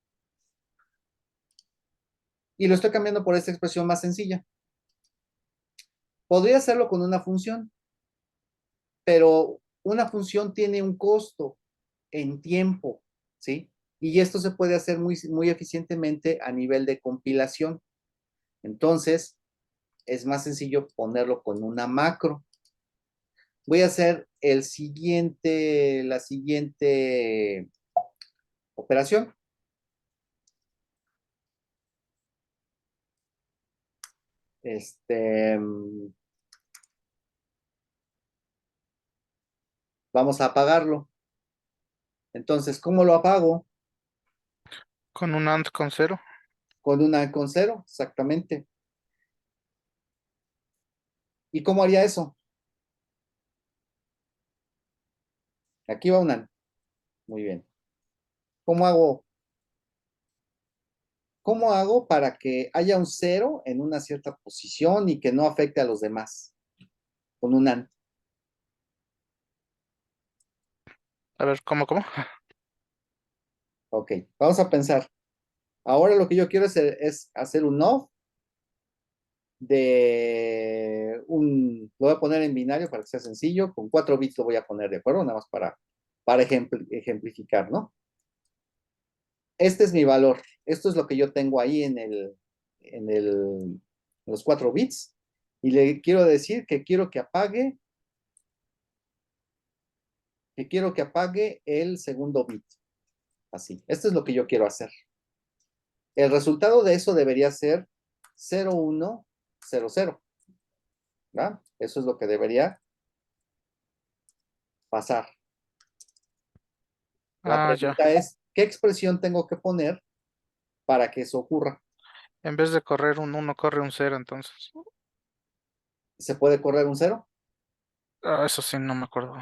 Y lo estoy cambiando por esta expresión más sencilla. Podría hacerlo con una función, pero una función tiene un costo en tiempo, ¿sí? Y esto se puede hacer muy eficientemente a nivel de compilación. Entonces, es más sencillo ponerlo con una macro. Voy a hacer la siguiente operación. Vamos a apagarlo. Entonces, ¿cómo lo apago? Con un AND con 0. Con cero, exactamente. ¿Y cómo haría eso? Aquí va una. Muy bien. ¿Cómo hago? ¿Cómo hago para que haya un cero en una cierta posición y que no afecte a los demás? Con un AND. A ver, ¿cómo? Ok, vamos a pensar. Ahora lo que yo quiero es hacer un OFF lo voy a poner en binario para que sea sencillo, con 4 bits lo voy a poner, ¿de acuerdo? Nada más para ejemplificar, ¿no? Este es mi valor, esto es lo que yo tengo ahí en los 4 bits, y le quiero decir que quiero que apague el segundo bit, así, esto es lo que yo quiero hacer. El resultado de eso debería ser 0100, ¿verdad? Eso es lo que debería pasar. La Ah, ya. pregunta es, ¿qué expresión tengo que poner para que eso ocurra? En vez de correr un 1, corre un 0, entonces. ¿Se puede correr un cero? Ah, eso sí, no me acuerdo.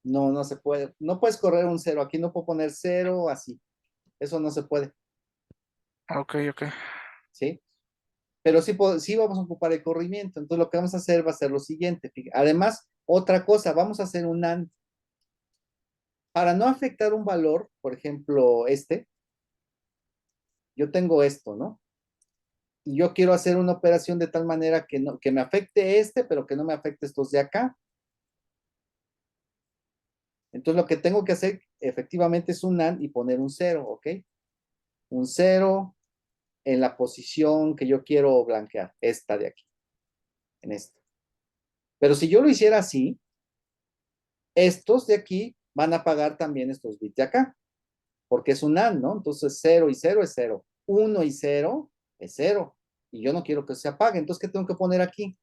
No, no se puede. No puedes correr un cero. Aquí no puedo poner cero así. Eso no se puede, Ok, ok. ¿sí? Pero sí vamos a ocupar el corrimiento. Entonces lo que vamos a hacer va a ser lo siguiente. Además, otra cosa, vamos a hacer un AND. Para no afectar un valor, por ejemplo, yo tengo esto, ¿no? Y yo quiero hacer una operación de tal manera que me afecte pero que no me afecte estos de acá. Entonces lo que tengo que hacer efectivamente es un AND y poner un cero, ¿ok? Un cero en la posición que yo quiero blanquear, esta de aquí, en esta. Pero si yo lo hiciera así, estos de aquí van a pagar también estos bits de acá, porque es un AND, ¿no? Entonces 0 y 0 es 0, 1 y 0 es 0, y yo no quiero que se apague, entonces ¿qué tengo que poner aquí?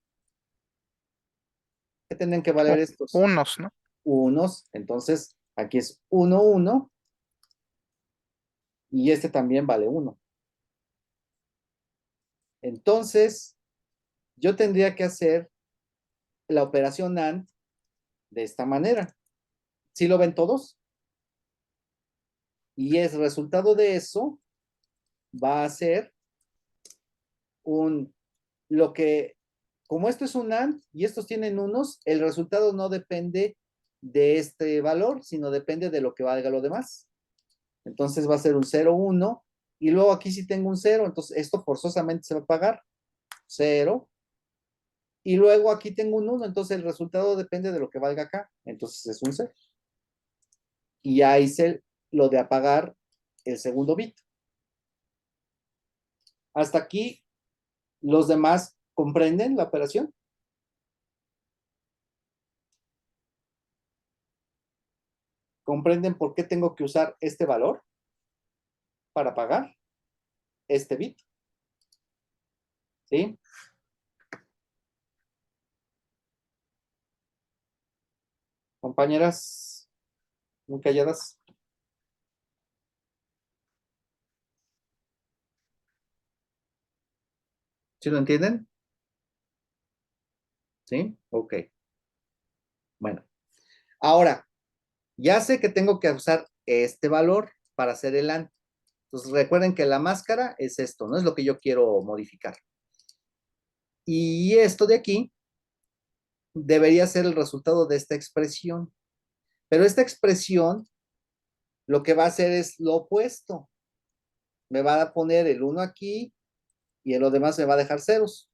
¿Qué tienen que valer estos? Unos, ¿no? Unos, entonces aquí es 1, 1, y este también vale 1. Entonces, yo tendría que hacer la operación AND de esta manera. ¿Sí lo ven todos? Y el resultado de eso va a ser un, lo que, como esto es un AND y estos tienen unos, el resultado no depende de este valor, sino depende de lo que valga lo demás. Entonces va a ser un 0, 1, y luego aquí sí tengo un 0, entonces esto forzosamente se va a pagar 0, y luego aquí tengo un 1, entonces el resultado depende de lo que valga acá, entonces es un 0. Y ya hice lo de apagar el segundo bit. Hasta aquí, ¿los demás comprenden la operación? ¿Comprenden por qué tengo que usar este valor para pagar este bit? ¿Sí? Compañeras, muy calladas. ¿Sí lo entienden? ¿Sí? Ok. Bueno, ahora, ya sé que tengo que usar este valor para hacer el AND. Entonces recuerden que la máscara es esto, no es lo que yo quiero modificar. Y esto de aquí debería ser el resultado de esta expresión. Pero esta expresión lo que va a hacer es lo opuesto. Me va a poner el 1 aquí y en lo demás me va a dejar ceros.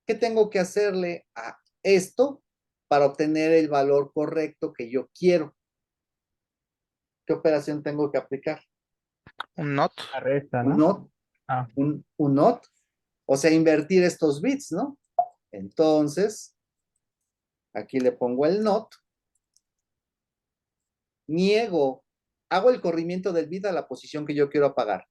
¿Qué tengo que hacerle a esto para obtener el valor correcto que yo quiero? ¿Qué operación tengo que aplicar? Un not. La resta, Un ¿no? not, Ah, un not, o sea, invertir estos bits, ¿no? Entonces, aquí le pongo el not, niego, hago el corrimiento del bit a la posición que yo quiero apagar,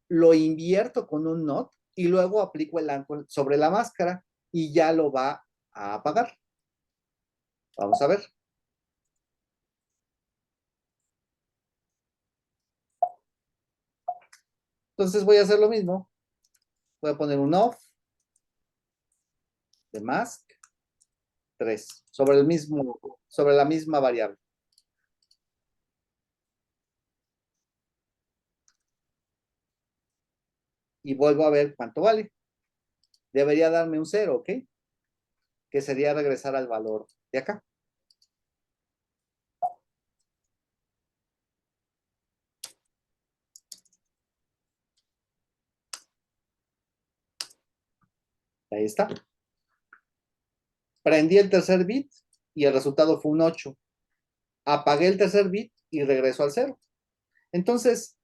lo invierto con un not y luego aplico el ancla sobre la máscara y ya lo va a apagar. Vamos a ver. Entonces voy a hacer lo mismo. Voy a poner un off de mask 3 sobre el mismo, sobre la misma variable. Y vuelvo a ver cuánto vale. Debería darme un 0, ¿ok? Que sería regresar al valor de acá. Ahí está. Prendí el tercer bit y el resultado fue un 8. Apagué el tercer bit y regreso al 0. Entonces,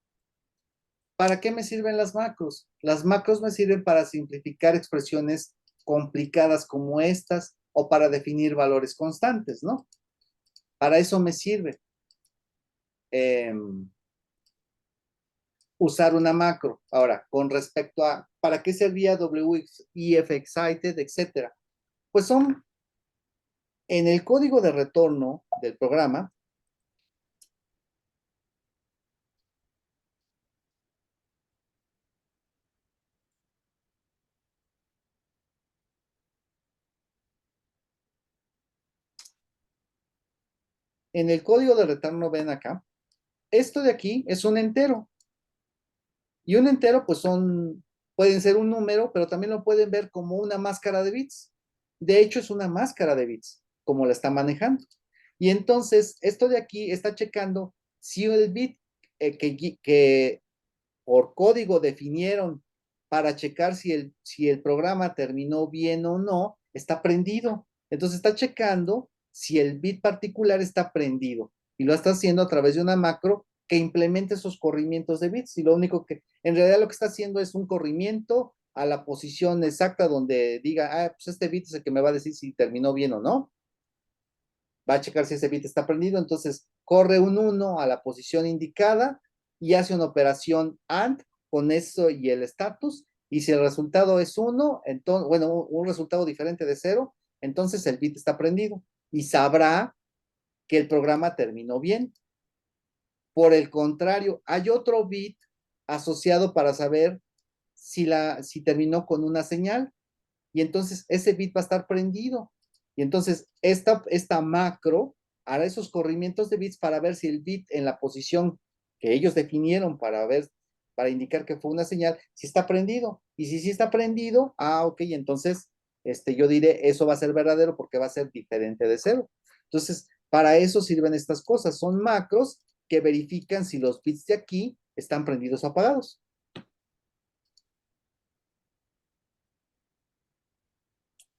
¿para qué me sirven las macros? Las macros me sirven para simplificar expresiones complicadas como estas o para definir valores constantes, ¿no? Para eso me sirve eh, usar una macro. Ahora, con respecto a ¿para qué servía WIF excited, etcétera? Pues son en el código de retorno del programa. En el código de retorno, ven acá, esto de aquí es un entero. Y un entero, pues pueden ser un número, pero también lo pueden ver como una máscara de bits. De hecho, es una máscara de bits, como la está manejando. Y entonces, esto de aquí está checando si el bit que por código definieron para checar si el programa terminó bien o no, está prendido. Entonces está checando si el bit particular está prendido y lo está haciendo a través de una macro que implemente esos corrimientos de bits y lo único que, en realidad lo que está haciendo es un corrimiento a la posición exacta donde diga, pues este bit es el que me va a decir si terminó bien o no. Va a checar si ese bit está prendido, entonces corre un 1 a la posición indicada y hace una operación AND con eso y el status, y si el resultado es 1, entonces, bueno, un resultado diferente de 0, entonces el bit está prendido y sabrá que el programa terminó bien. Por el contrario, hay otro bit asociado para saber si terminó con una señal, y entonces ese bit va a estar prendido. Y entonces esta macro hará esos corrimientos de bits para ver si el bit en la posición que ellos definieron para indicar que fue una señal, si está prendido. Y si sí está prendido, ok, entonces yo diré, eso va a ser verdadero porque va a ser diferente de 0. Entonces, para eso sirven estas cosas. Son macros que verifican si los bits de aquí están prendidos o apagados.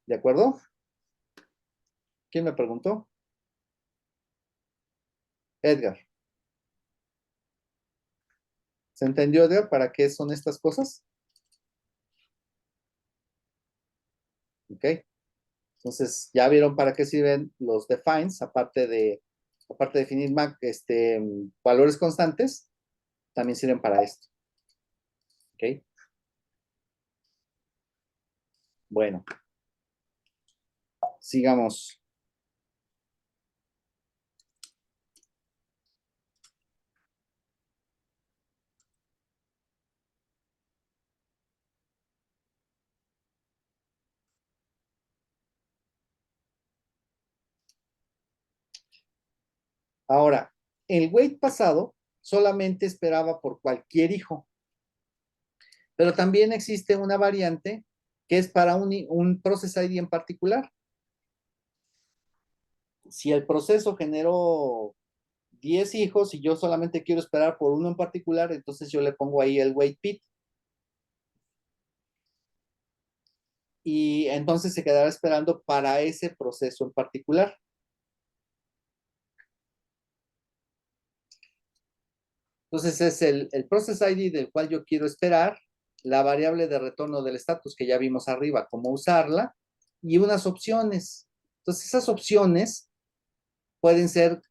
¿De acuerdo? ¿Quién me preguntó? Edgar. ¿Se entendió, Edgar, para qué son estas cosas? ¿Ok? Entonces, ya vieron para qué sirven los defines, aparte de definir valores constantes, también sirven para esto. ¿Ok? Bueno, sigamos. Ahora, el wait pasado solamente esperaba por cualquier hijo, pero también existe una variante que es para un process ID en particular. Si el proceso generó 10 hijos y yo solamente quiero esperar por uno en particular, entonces yo le pongo ahí el wait pit. Y entonces se quedará esperando para ese proceso en particular. Entonces es el process ID del cual yo quiero esperar, la variable de retorno del status que ya vimos arriba, cómo usarla, y unas opciones. Entonces esas opciones pueden ser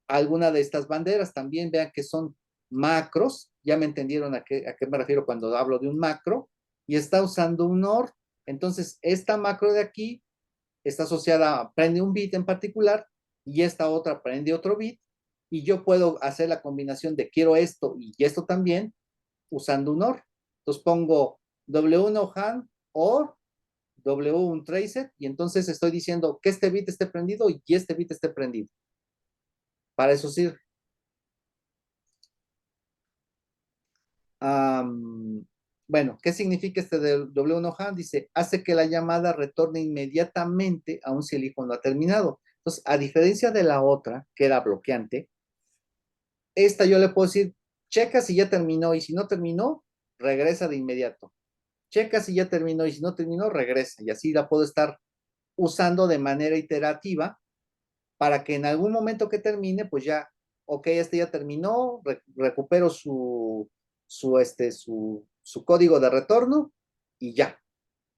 alguna de estas banderas. También vean que son macros. Ya me entendieron a qué me refiero cuando hablo de un macro. Y está usando un OR. Entonces esta macro de aquí está asociada, prende un bit en particular, y esta otra prende otro bit, y yo puedo hacer la combinación de quiero esto y esto también usando un OR. Entonces pongo W1 HAN OR W1 traced, y entonces estoy diciendo que este bit esté prendido y este bit esté prendido. Para eso sirve. Bueno, ¿qué significa este de W1 HAN? Dice, hace que la llamada retorne inmediatamente aun si el hijo no ha terminado. Entonces, a diferencia de la otra, que era bloqueante, esta yo le puedo decir, checa si ya terminó, y si no terminó, regresa de inmediato. Checa si ya terminó, y si no terminó, regresa. Y así la puedo estar usando de manera iterativa para que en algún momento que termine, pues ya, ok, este ya terminó, recupero su código de retorno y ya.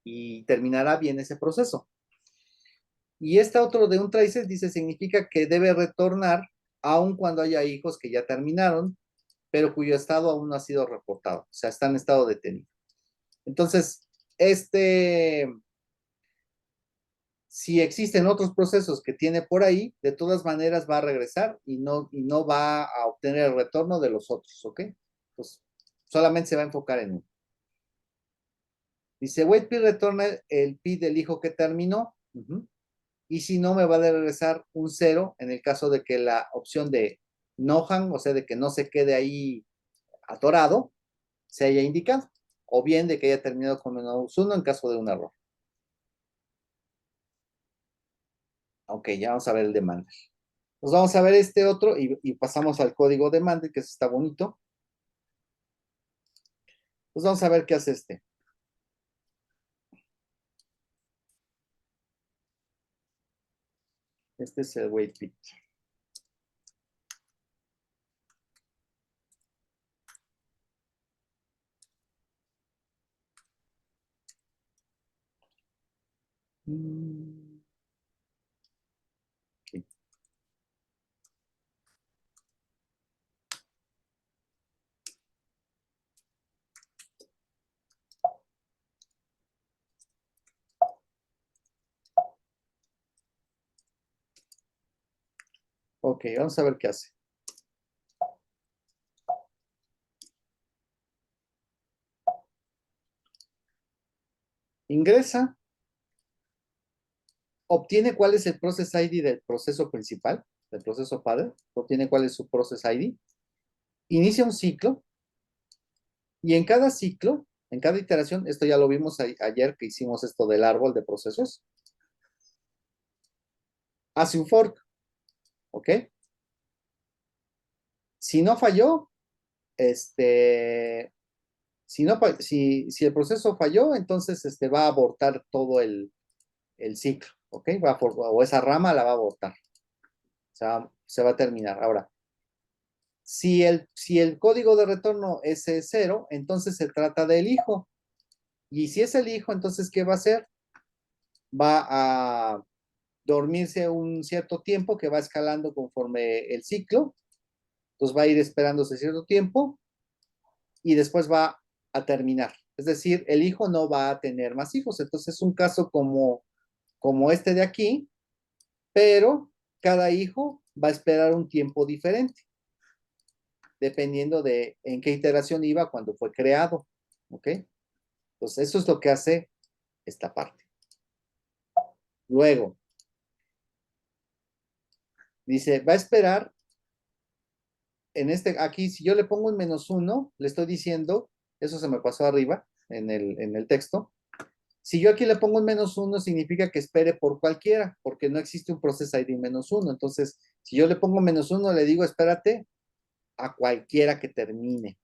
Y terminará bien ese proceso. Y este otro de un tracer dice, significa que debe retornar aun cuando haya hijos que ya terminaron, pero cuyo estado aún no ha sido reportado, o sea, está en estado detenido. Entonces, si existen otros procesos que tiene por ahí, de todas maneras va a regresar y no va a obtener el retorno de los otros, ¿ok? Pues solamente se va a enfocar en uno. Dice, wait P retorna el P del hijo que terminó, y si no, me va a regresar un 0 en el caso de que la opción de no hang, o sea, de que no se quede ahí atorado, se haya indicado, o bien de que haya terminado con menos 1 en caso de un error. Ok, ya vamos a ver el demand. Pues vamos a ver este otro y pasamos al código demand, que está bonito. Pues vamos a ver qué hace este. Este es el wait bit. Okay. Ok, vamos a ver qué hace. Ingresa, obtiene cuál es el process ID del proceso principal, del proceso padre, obtiene cuál es su process ID, inicia un ciclo, y en cada ciclo, en cada iteración, esto ya lo vimos ayer que hicimos esto del árbol de procesos, hace un fork, ¿ok? Si no falló, si el proceso falló, entonces va a abortar todo el ciclo, ¿ok? O esa rama la va a abortar. O sea, se va a terminar. Ahora, si el código de retorno es 0, entonces se trata del hijo. Y si es el hijo, entonces, ¿qué va a hacer? Va a dormirse un cierto tiempo que va escalando conforme el ciclo. Entonces va a ir esperándose cierto tiempo y después va a terminar. Es decir, el hijo no va a tener más hijos. Entonces es un caso como este de aquí, pero cada hijo va a esperar un tiempo diferente, dependiendo de en qué iteración iba cuando fue creado. ¿Ok? Entonces eso es lo que hace esta parte. Luego, dice, va a esperar aquí, si yo le pongo un -1, le estoy diciendo, eso se me pasó arriba en el texto. Si yo aquí le pongo un -1, significa que espere por cualquiera, porque no existe un process ID -1. Entonces, si yo le pongo -1, le digo, espérate a cualquiera que termine.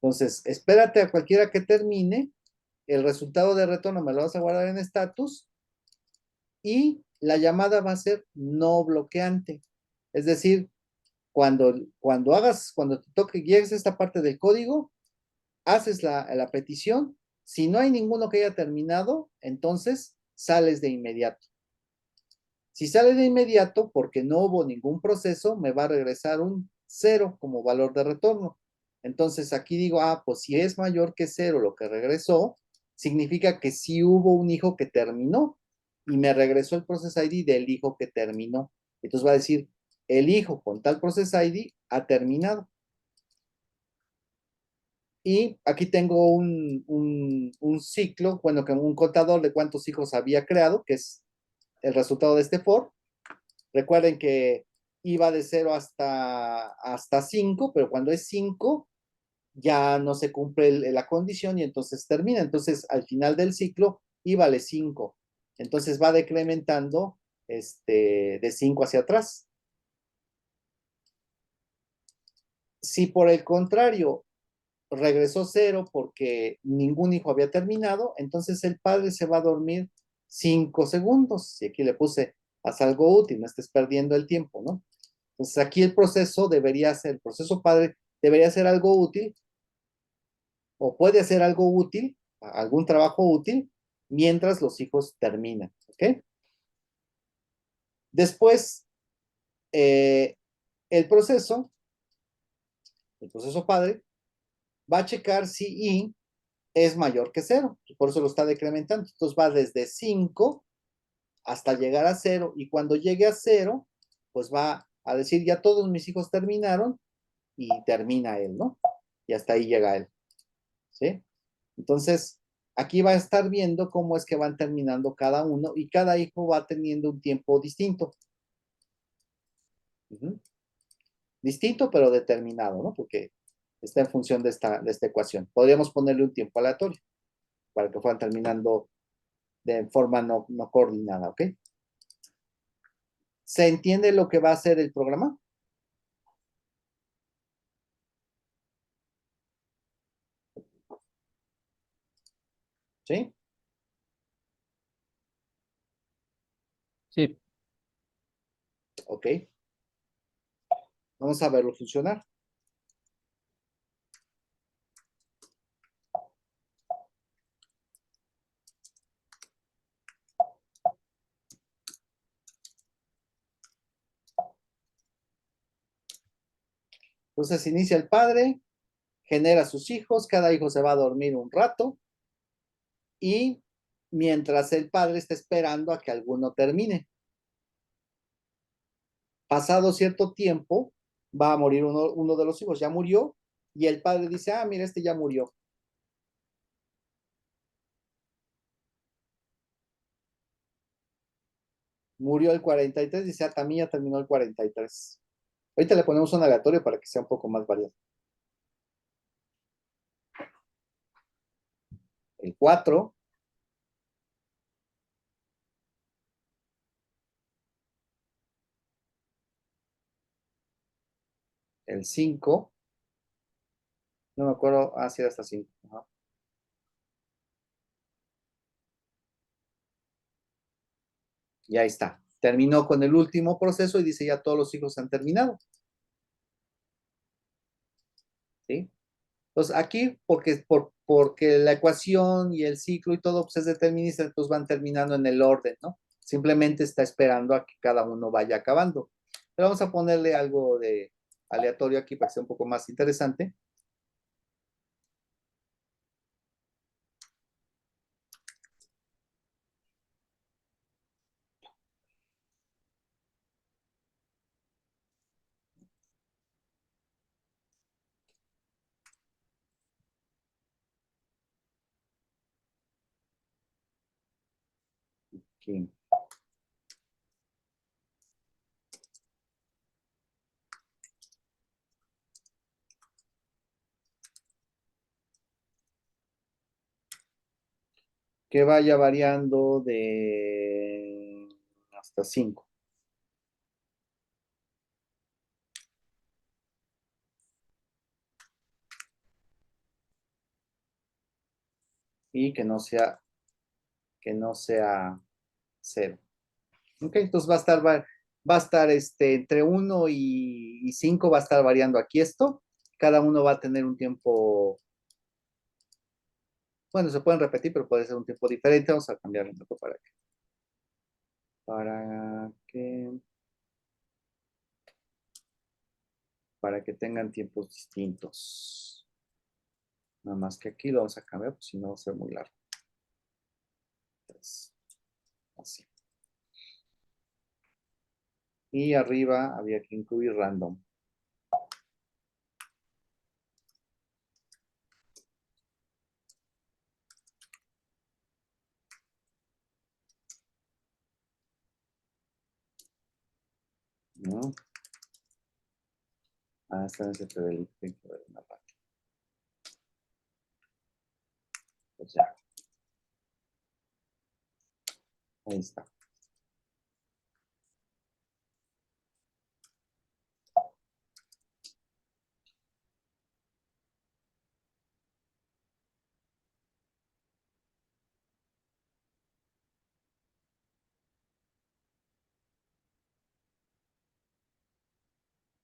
Entonces, espérate a cualquiera que termine, el resultado de retorno me lo vas a guardar en status y la llamada va a ser no bloqueante. Es decir, cuando te toque, llegues a esta parte del código, haces la petición. Si no hay ninguno que haya terminado, entonces sales de inmediato. Si sale de inmediato, porque no hubo ningún proceso, me va a regresar un 0 como valor de retorno. Entonces aquí digo, pues si es mayor que 0 lo que regresó, significa que sí hubo un hijo que terminó y me regresó el process ID del hijo que terminó. Entonces va a decir, el hijo con tal process ID ha terminado. Y aquí tengo un ciclo, bueno, que un contador de cuántos hijos había creado, que es el resultado de este for. Recuerden que iba de 0 hasta 5, pero cuando es 5 ya no se cumple la condición y entonces termina. Entonces, al final del ciclo, y vale 5. Entonces va decrementando de 5 hacia atrás. Si por el contrario regresó 0 porque ningún hijo había terminado, entonces el padre se va a dormir 5 segundos. Y aquí le puse, haz algo útil, no estés perdiendo el tiempo, ¿no? Entonces aquí el proceso debería ser, el proceso padre debería ser algo útil o puede hacer algo útil, algún trabajo útil, mientras los hijos terminan, ¿ok? Después, eh, el proceso, el proceso padre, va a checar si I es mayor que 0, por eso lo está decrementando. Entonces va desde 5 hasta llegar a 0, y cuando llegue a 0, pues va a decir, ya todos mis hijos terminaron, y termina él, ¿no? Y hasta ahí llega él, ¿sí? Entonces, aquí va a estar viendo cómo es que van terminando cada uno y cada hijo va teniendo un tiempo distinto. Distinto, pero determinado, ¿no? Porque está en función de esta ecuación. Podríamos ponerle un tiempo aleatorio para que fueran terminando de forma no coordinada, ¿ok? ¿Se entiende lo que va a hacer el programa? ¿Sí? Sí, Ok. Vamos a verlo funcionar. Entonces inicia el padre, genera sus hijos, cada hijo se va a dormir un rato y mientras el padre está esperando a que alguno termine. Pasado cierto tiempo, va a morir uno de los hijos, ya murió, y el padre dice, mira, este ya murió. Murió el 43, dice, también ya terminó el 43. Ahorita le ponemos un aleatorio para que sea un poco más variado. El 4, el 5, no me acuerdo, sí era hasta 5. Y ahí está. Terminó con el último proceso y dice, ya todos los hijos han terminado. ¿Sí? Entonces, aquí, porque la ecuación y el ciclo y todo pues, es determinista, entonces van terminando en el orden, ¿no? Simplemente está esperando a que cada uno vaya acabando. Pero vamos a ponerle algo de aleatorio aquí para que sea un poco más interesante. Aquí. que vaya variando de hasta 5. Y que no sea 0. Ok, entonces va a estar entre 1 y 5 va a estar variando aquí esto. Cada uno va a tener un tiempo, bueno, se pueden repetir, pero puede ser un tiempo diferente. Vamos a cambiarlo un poco que, para que tengan tiempos distintos. Nada más que aquí lo vamos a cambiar, pues si no va a ser muy largo. Entonces, así. Y arriba había que incluir random. ¿No? Ah, está en ese PDL. Pues ya, ahí está.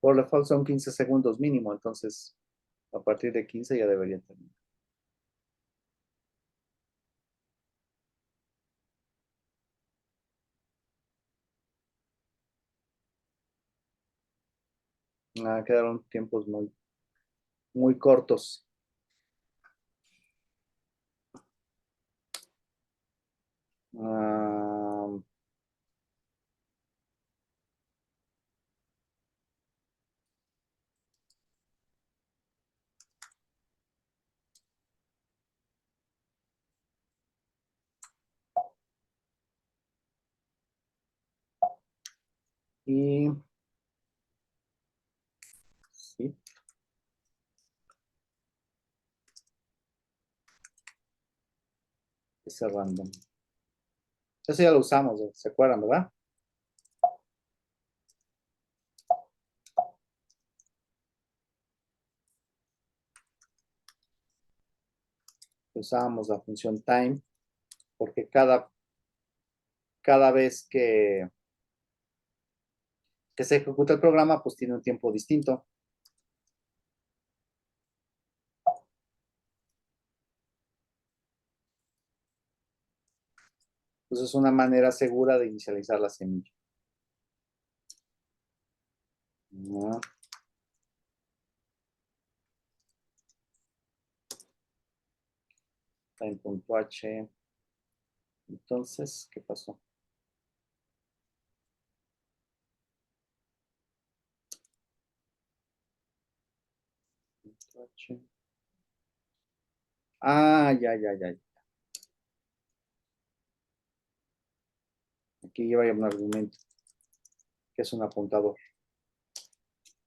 Por default son 15 segundos mínimo, entonces a partir de 15 ya debería terminar. Ah, quedaron tiempos muy cortos. Ah, y sí, ese random. Eso ya lo usamos, ¿se acuerdan, verdad? Usábamos la función time porque cada vez que se ejecuta el programa, pues tiene un tiempo distinto. Entonces es una manera segura de inicializar la semilla. No. Time.h. Entonces, ¿qué pasó? H. Ah, ya. Aquí lleva un argumento, que es un apuntador.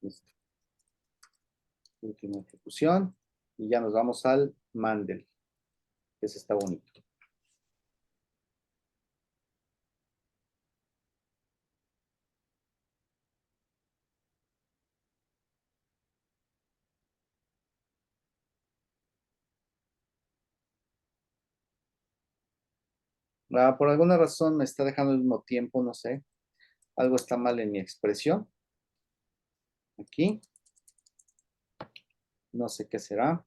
Listo. Última ejecución. Y ya nos vamos al Mandel, que ese está bonito. Ah, por alguna razón me está dejando el mismo tiempo, no sé. Algo está mal en mi expresión. Aquí. No sé qué será.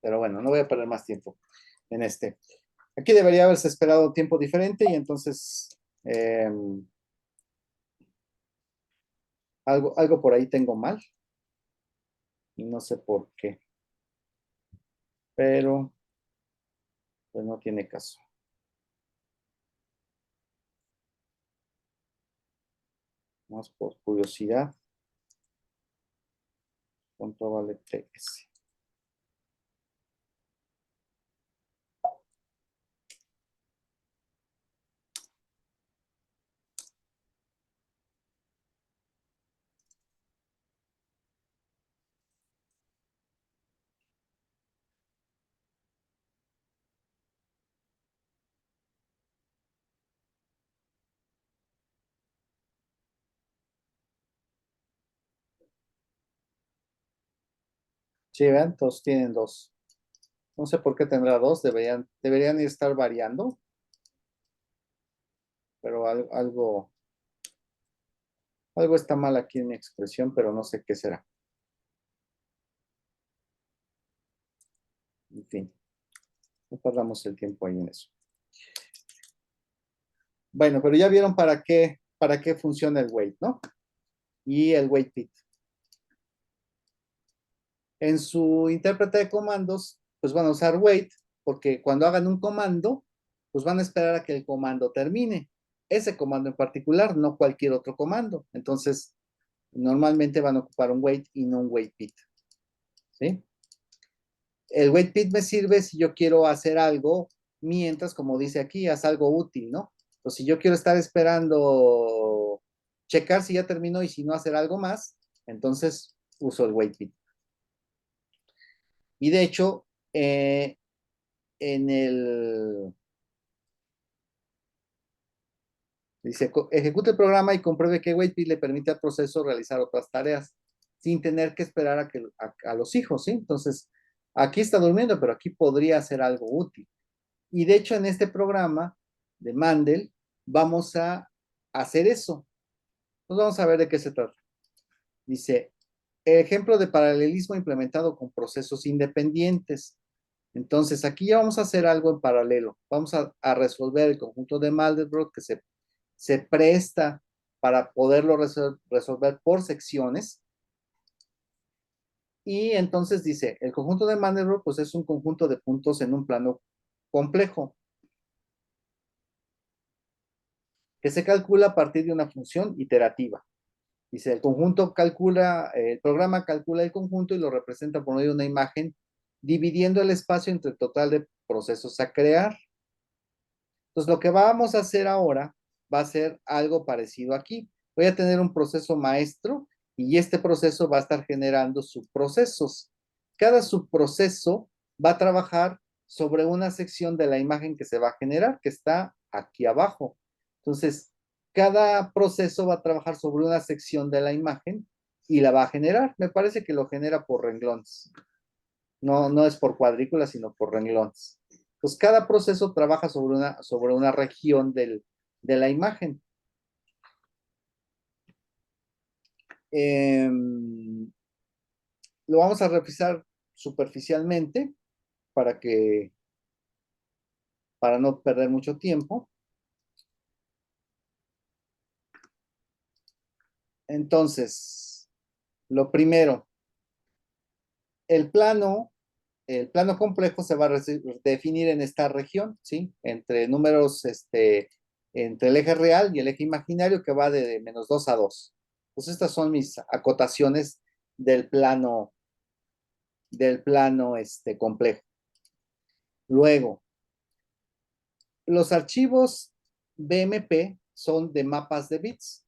Pero bueno, no voy a perder más tiempo en este. Aquí debería haberse esperado tiempo diferente y entonces algo por ahí tengo mal y no sé por qué. Pero pues no tiene caso. Más por curiosidad. ¿Cuánto vale TS? Sí, vean, todos tienen 2. No sé por qué tendrá 2, deberían estar variando, pero algo está mal aquí en mi expresión, pero no sé qué será. En fin, no perdamos el tiempo ahí en eso. Bueno, pero ya vieron para qué funciona el wait, ¿no? Y el wait pit. En su intérprete de comandos, pues van a usar wait, porque cuando hagan un comando, pues van a esperar a que el comando termine. Ese comando en particular, no cualquier otro comando. Entonces, normalmente van a ocupar un wait y no un wait pit. ¿Sí? El wait pit me sirve si yo quiero hacer algo mientras, como dice aquí, haz algo útil, ¿no? O si yo quiero estar esperando checar si ya terminó y si no hacer algo más, entonces uso el wait pit. Y de hecho, en el... Dice, ejecute el programa y compruebe que WaitPit le permite al proceso realizar otras tareas sin tener que esperar a los hijos, ¿sí? Entonces, aquí está durmiendo, pero aquí podría hacer algo útil. Y de hecho, en este programa de Mandel, vamos a hacer eso. Entonces, vamos a ver de qué se trata. Dice, ejemplo de paralelismo implementado con procesos independientes. Entonces, aquí ya vamos a hacer algo en paralelo. Vamos a resolver el conjunto de Mandelbrot que se presta para poderlo resolver por secciones. Y entonces dice, el conjunto de Mandelbrot pues es un conjunto de puntos en un plano complejo que se calcula a partir de una función iterativa. Dice, el programa calcula el conjunto y lo representa por medio de una imagen, dividiendo el espacio entre el total de procesos a crear. Entonces, lo que vamos a hacer ahora va a ser algo parecido aquí. Voy a tener un proceso maestro y este proceso va a estar generando subprocesos. Cada subproceso va a trabajar sobre una sección de la imagen que se va a generar, que está aquí abajo. Entonces, cada proceso va a trabajar sobre una sección de la imagen y la va a generar. Me parece que lo genera por renglones. No, no es por cuadrículas, sino por renglones. Pues cada proceso trabaja sobre una región de la imagen. Lo vamos a revisar superficialmente para no perder mucho tiempo. Entonces, lo primero, el plano complejo se va a definir en esta región, ¿sí? Entre números, entre el eje real y el eje imaginario que va de -2 a 2. Pues estas son mis acotaciones del plano, complejo. Luego, los archivos BMP son de mapas de bits.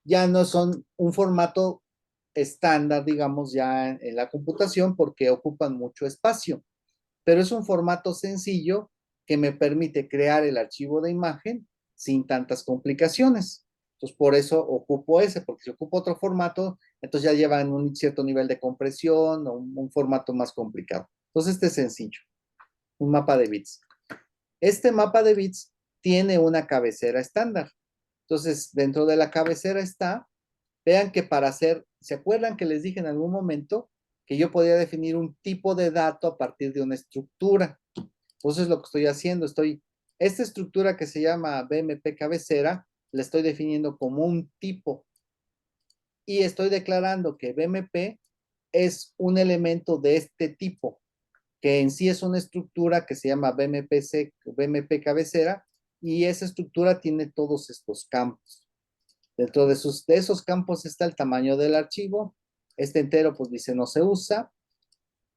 Ya no son un formato estándar, digamos, ya en la computación porque ocupan mucho espacio, pero es un formato sencillo que me permite crear el archivo de imagen sin tantas complicaciones. Entonces, por eso ocupo ese, porque si ocupo otro formato, entonces ya llevan un cierto nivel de compresión o un formato más complicado. Entonces, este es sencillo, un mapa de bits. Este mapa de bits tiene una cabecera estándar. Entonces, dentro de la cabecera está, vean que para hacer, ¿se acuerdan que les dije en algún momento que yo podía definir un tipo de dato a partir de una estructura? Entonces, lo que estoy haciendo, esta estructura que se llama BMP cabecera, la estoy definiendo como un tipo y estoy declarando que BMP es un elemento de este tipo, que en sí es una estructura que se llama BMP cabecera, y esa estructura tiene todos estos campos. Dentro de esos campos está el tamaño del archivo. Este entero, pues dice no se usa.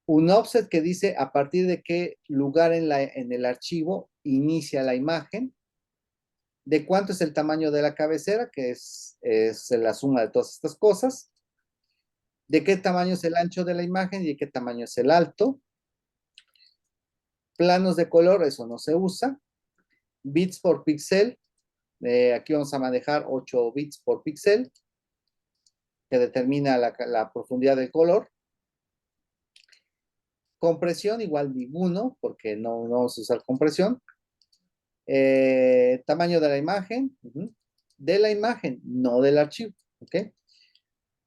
Un offset que dice a partir de qué lugar en el archivo inicia la imagen. De cuánto es el tamaño de la cabecera, que es la suma de todas estas cosas. De qué tamaño es el ancho de la imagen y de qué tamaño es el alto. Planos de color, eso no se usa. Bits por píxel, aquí vamos a manejar 8 bits por píxel, que determina la profundidad del color. Compresión igual ninguno, porque no vamos a usar compresión. Tamaño de la imagen, de la imagen, no del archivo, ¿ok?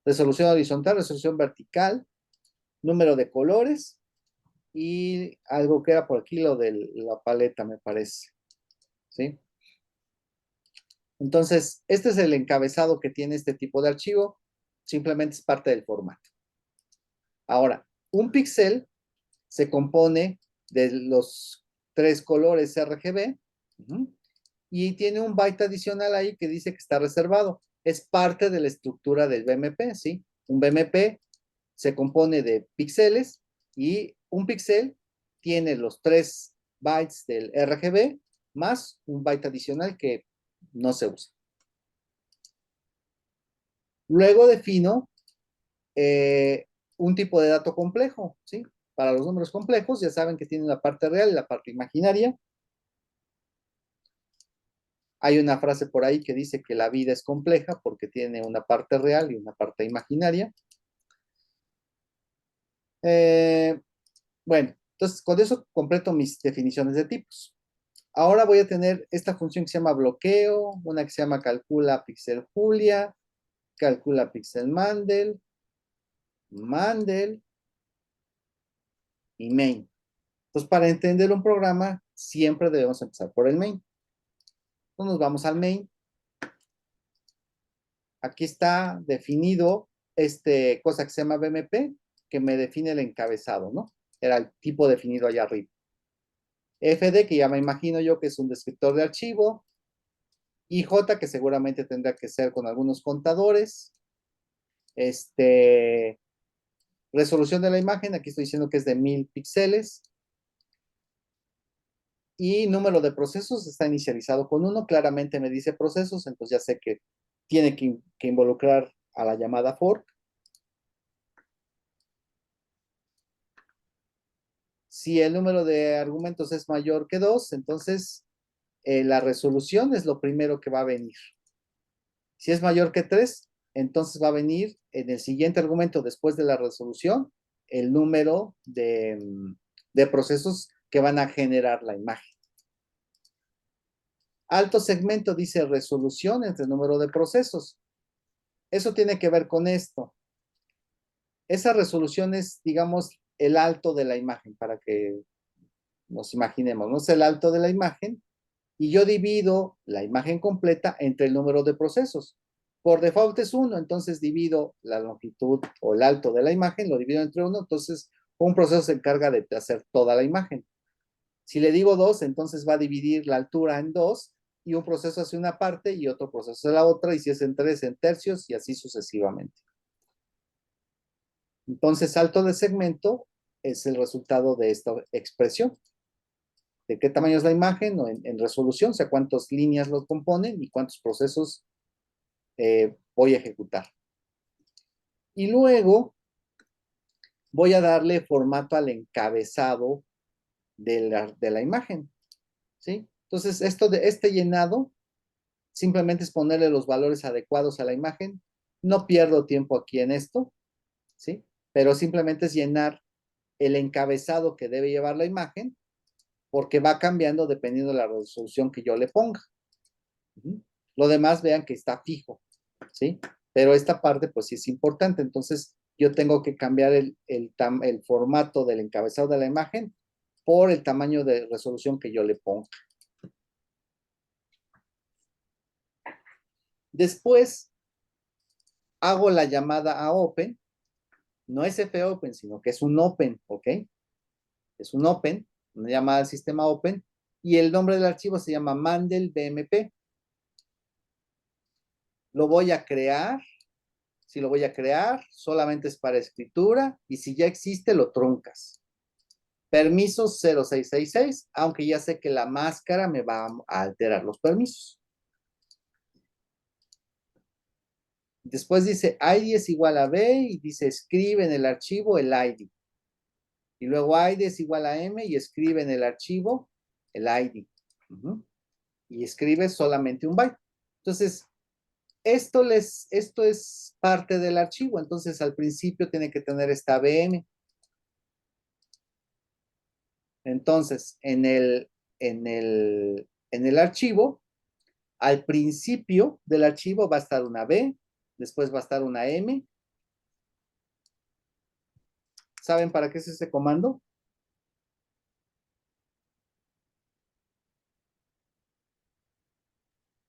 Resolución horizontal, resolución vertical, número de colores y algo que era por aquí lo de la paleta, me parece, ¿sí? Entonces, este es el encabezado que tiene este tipo de archivo, simplemente es parte del formato. Ahora, un píxel se compone de los 3 colores RGB, y tiene un byte adicional ahí que dice que está reservado. Es parte de la estructura del BMP, ¿sí? Un BMP se compone de píxeles y un píxel tiene los 3 bytes del RGB más un byte adicional que no se usa. Luego defino un tipo de dato complejo, ¿sí? Para los números complejos, ya saben que tienen la parte real y la parte imaginaria. Hay una frase por ahí que dice que la vida es compleja porque tiene una parte real y una parte imaginaria. Bueno, entonces con eso completo mis definiciones de tipos. Ahora voy a tener esta función que se llama bloqueo, una que se llama calcula pixel Julia, calcula pixel Mandel, Mandel y main. Entonces, para entender un programa, siempre debemos empezar por el main. Entonces, nos vamos al main. Aquí está definido cosa que se llama BMP, que me define el encabezado, ¿no? Era el tipo definido allá arriba. FD, que ya me imagino yo que es un descriptor de archivo. IJ, que seguramente tendrá que ser con algunos contadores. Resolución de la imagen, aquí estoy diciendo que es de 1000 píxeles. Y número de procesos está inicializado con 1, claramente me dice procesos, entonces ya sé que tiene que involucrar a la llamada fork. Si el número de argumentos es mayor que 2, entonces la resolución es lo primero que va a venir. Si es mayor que 3, entonces va a venir en el siguiente argumento después de la resolución el número de procesos que van a generar la imagen. Alto segmento dice resolución entre el número de procesos. Eso tiene que ver con esto. Esa resolución es, digamos, el alto de la imagen, para que nos imaginemos, ¿no? Es el alto de la imagen y yo divido la imagen completa entre el número de procesos. Por default es 1, entonces divido la longitud o el alto de la imagen, lo divido entre 1, entonces un proceso se encarga de hacer toda la imagen. Si le digo 2, entonces va a dividir la altura en 2 y un proceso hace una parte y otro proceso hace la otra, y si es en 3, en tercios y así sucesivamente. Entonces, alto de segmento es el resultado de esta expresión. De qué tamaño es la imagen o en resolución, o sea, cuántas líneas lo componen y cuántos procesos voy a ejecutar. Y luego voy a darle formato al encabezado de la imagen, ¿sí? Entonces, este llenado simplemente es ponerle los valores adecuados a la imagen. No pierdo tiempo aquí en esto, ¿sí? Pero simplemente es llenar el encabezado que debe llevar la imagen, porque va cambiando dependiendo de la resolución que yo le ponga. Lo demás, vean que está fijo, ¿sí? Pero esta parte, pues sí es importante. Entonces, yo tengo que cambiar el formato del encabezado de la imagen por el tamaño de resolución que yo le ponga. Después, hago la llamada a Open. No es fopen, sino que es un Open, ¿ok? Es un Open, una llamada al sistema Open, y el nombre del archivo se llama Mandel BMP. Lo voy a crear. Si lo voy a crear, solamente es para escritura, y si ya existe, lo truncas. Permisos 0666, aunque ya sé que la máscara me va a alterar los permisos. Después dice ID es igual a B y dice escribe en el archivo el ID. Y luego ID es igual a M y escribe en el archivo el ID. Y escribe solamente un byte. Entonces, esto es parte del archivo. Entonces, al principio tiene que tener esta BM. Entonces, en el archivo, al principio del archivo va a estar una B, después va a estar una M. ¿Saben para qué es ese comando?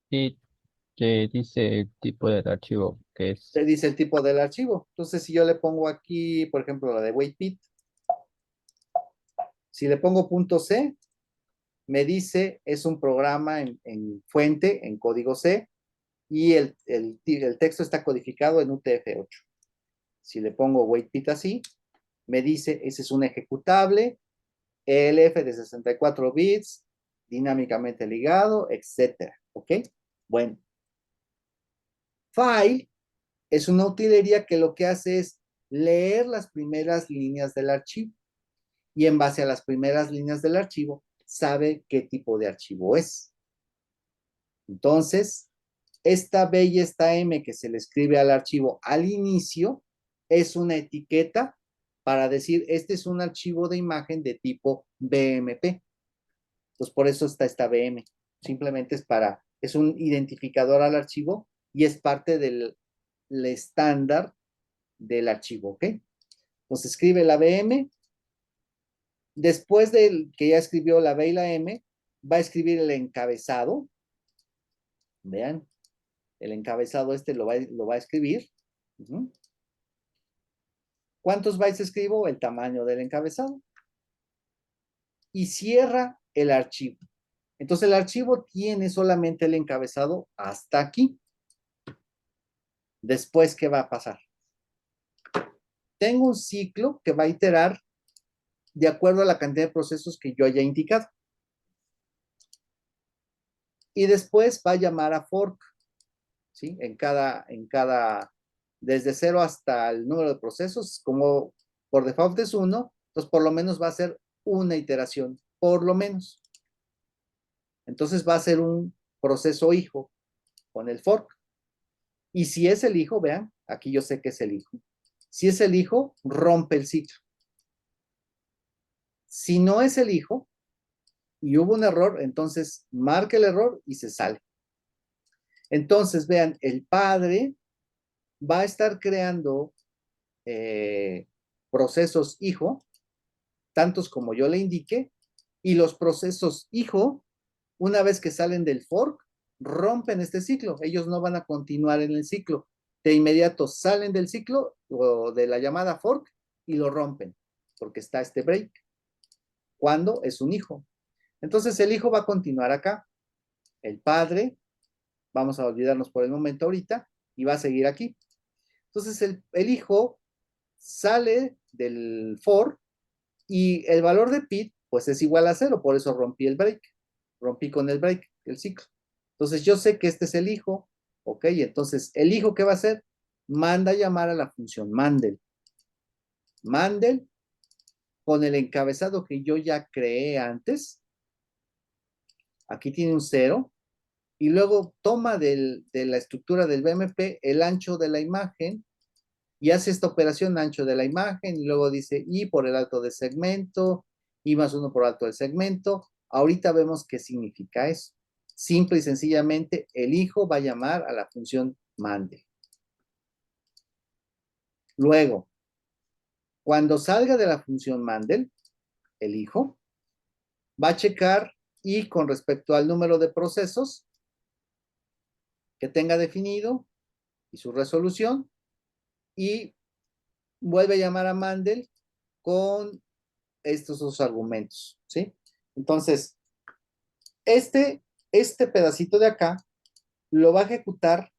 Y te dice el tipo del archivo que es. Se dice el tipo del archivo. Entonces, si yo le pongo aquí, por ejemplo, la de WaitPit, si le pongo .c, me dice es un programa en fuente, en código C, y el texto está codificado en UTF-8. Si le pongo WaitPit así, me dice ese es un ejecutable, ELF de 64 bits, dinámicamente ligado, etcétera. ¿Ok? Bueno, file es una utilería que lo que hace es leer las primeras líneas del archivo y en base a las primeras líneas del archivo sabe qué tipo de archivo es. Entonces, esta B y esta M que se le escribe al archivo al inicio es una etiqueta para decir este es un archivo de imagen de tipo BMP. Pues por eso está esta BM. Simplemente es un identificador al archivo y es parte del estándar del archivo, ¿ok? Entonces escribe la BM. Después de que ya escribió la B y la M, va a escribir el encabezado. Vean, el encabezado lo va a escribir. ¿Cuántos bytes escribo? El tamaño del encabezado. Y cierra el archivo. Entonces el archivo tiene solamente el encabezado hasta aquí. Después, ¿qué va a pasar? Tengo un ciclo que va a iterar de acuerdo a la cantidad de procesos que yo haya indicado. Y después va a llamar a fork, ¿sí? Desde 0 hasta el número de procesos, como por default es 1, entonces por lo menos va a ser una iteración, por lo menos. Entonces va a ser un proceso hijo con el fork. Y si es el hijo, vean, aquí yo sé que es el hijo. Si es el hijo, rompe el ciclo. Si no es el hijo y hubo un error, entonces marca el error y se sale. Entonces, vean, el padre va a estar creando procesos hijo, tantos como yo le indique, y los procesos hijo, una vez que salen del fork, rompen este ciclo. Ellos no van a continuar en el ciclo. De inmediato salen del ciclo o de la llamada fork y lo rompen, porque está este break. Cuando es un hijo. Entonces el hijo va a continuar acá. El padre, vamos a olvidarnos por el momento ahorita, y va a seguir aquí. Entonces el hijo sale del for y el valor de pit pues es igual a 0, por eso rompí el break. Rompí con el break, el ciclo. Entonces yo sé que este es el hijo, ¿ok? Entonces el hijo, ¿qué va a hacer? Manda a llamar a la función mandel. Mandel con el encabezado que yo ya creé antes. Aquí tiene un 0. Y luego toma de la estructura del BMP el ancho de la imagen y hace esta operación ancho de la imagen y luego dice y por el alto del segmento, y más 1 por alto del segmento. Ahorita vemos qué significa eso. Simple y sencillamente, el hijo va a llamar a la función mandel. Luego, cuando salga de la función mandel, el hijo va a checar y con respecto al número de procesos que tenga definido y su resolución, y vuelve a llamar a mandel con estos dos argumentos, ¿sí? Entonces, este pedacito de acá lo va a ejecutar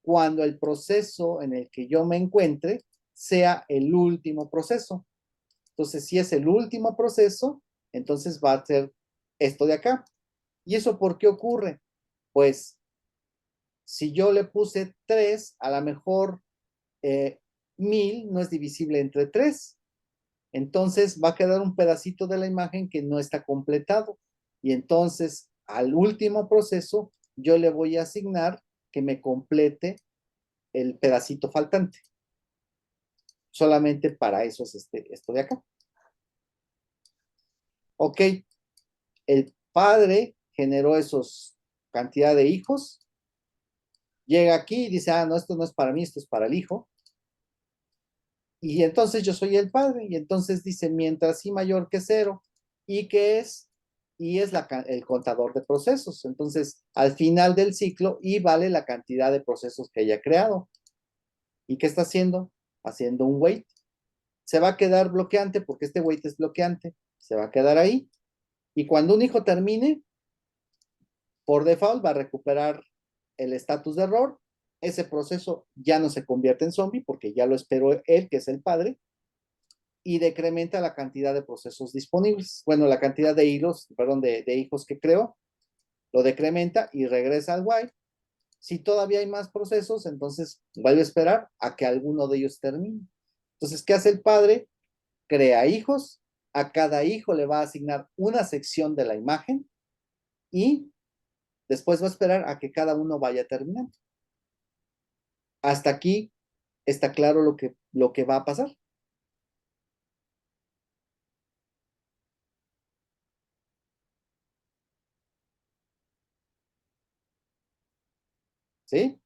cuando el proceso en el que yo me encuentre sea el último proceso. Entonces, si es el último proceso, entonces va a ser esto de acá. ¿Y eso por qué ocurre? Pues, si yo le puse 3, a lo mejor 1000 no es divisible entre 3. Entonces va a quedar un pedacito de la imagen que no está completado. Y entonces al último proceso yo le voy a asignar que me complete el pedacito faltante. Solamente para eso es esto de acá. Ok, el padre generó esos cantidad de hijos, llega aquí y dice, ah, no, esto no es para mí, esto es para el hijo. Y entonces yo soy el padre, y entonces dice, mientras y mayor que cero, y que es, y es el contador de procesos. Entonces, al final del ciclo, y vale la cantidad de procesos que haya creado. ¿Y qué está haciendo? Haciendo un wait. Se va a quedar bloqueante porque este wait es bloqueante. Se va a quedar ahí. Y cuando un hijo termine, por default va a recuperar el estatus de error. Ese proceso ya no se convierte en zombie porque ya lo esperó él, que es el padre, y decrementa la cantidad de procesos disponibles. Bueno, la cantidad de hilos, perdón, de hijos que creó, lo decrementa y regresa al while. Si todavía hay más procesos, entonces vuelve a esperar a que alguno de ellos termine. Entonces, ¿qué hace el padre? Crea hijos, a cada hijo le va a asignar una sección de la imagen y después va a esperar a que cada uno vaya terminando. Hasta aquí está claro lo que va a pasar. ¿Sí?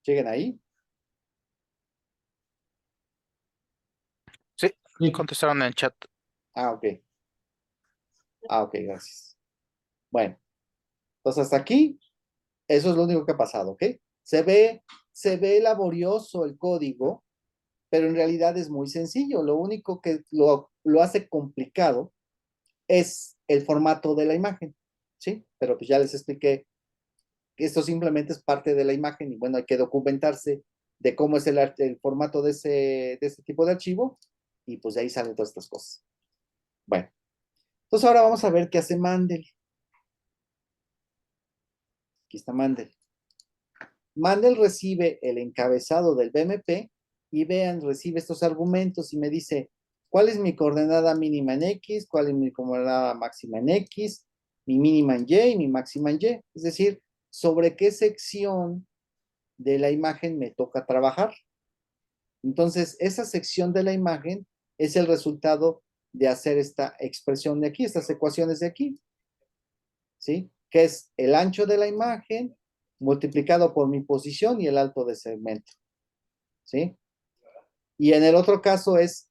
¿Lleguen ahí? Sí, Sí. contestaron en el chat. Ah, ok. Ah, ok, gracias. Bueno, entonces hasta aquí, eso es lo único que ha pasado, ¿ok? Se ve laborioso el código, pero en realidad es muy sencillo. Lo único que lo hace complicado es el formato de la imagen, ¿sí? Pero pues ya les expliqué que esto simplemente es parte de la imagen y bueno, hay que documentarse de cómo es el formato de ese tipo de archivo y pues de ahí salen todas estas cosas. Bueno, entonces ahora vamos a ver qué hace Mandel. Aquí está Mandel. Mandel recibe el encabezado del BMP y vean, recibe estos argumentos y me dice, ¿cuál es mi coordenada mínima en X? ¿Cuál es mi coordenada máxima en X? Mi mínima en Y y mi máxima en Y. Es decir, sobre qué sección de la imagen me toca trabajar. Entonces, esa sección de la imagen es el resultado de hacer esta expresión de aquí, estas ecuaciones de aquí, ¿sí? Que es el ancho de la imagen multiplicado por mi posición y el alto de segmento, ¿sí? Y en el otro caso es,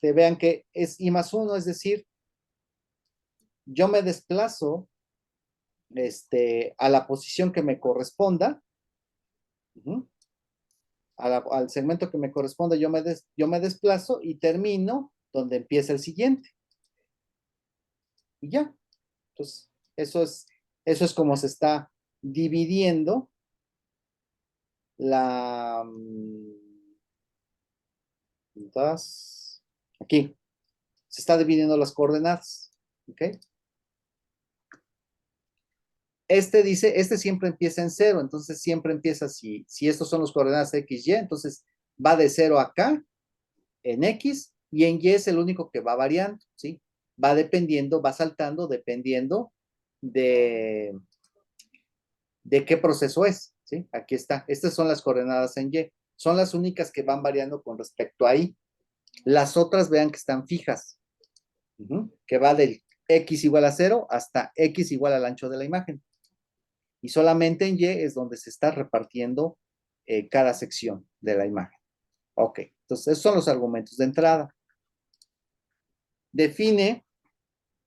vean que es I más 1, es decir, yo me desplazo a la posición que me corresponda, al segmento que me corresponda, yo me desplazo y termino donde empieza el siguiente. Y ya. Entonces, eso es como se está dividiendo la... Aquí. Se está dividiendo las coordenadas. ¿Ok? Este siempre empieza en 0, entonces siempre empieza, si estos son los coordenadas X, Y, entonces va de 0 acá, en X, y en Y es el único que va variando, ¿sí? Va dependiendo, va saltando dependiendo de, de qué proceso es, ¿sí? Aquí está. Estas son las coordenadas en Y. Son las únicas que van variando con respecto a Y. Las otras vean que están fijas, que va del X igual a 0 hasta X igual al ancho de la imagen. Y solamente en Y es donde se está repartiendo cada sección de la imagen. Ok, entonces esos son los argumentos de entrada. Define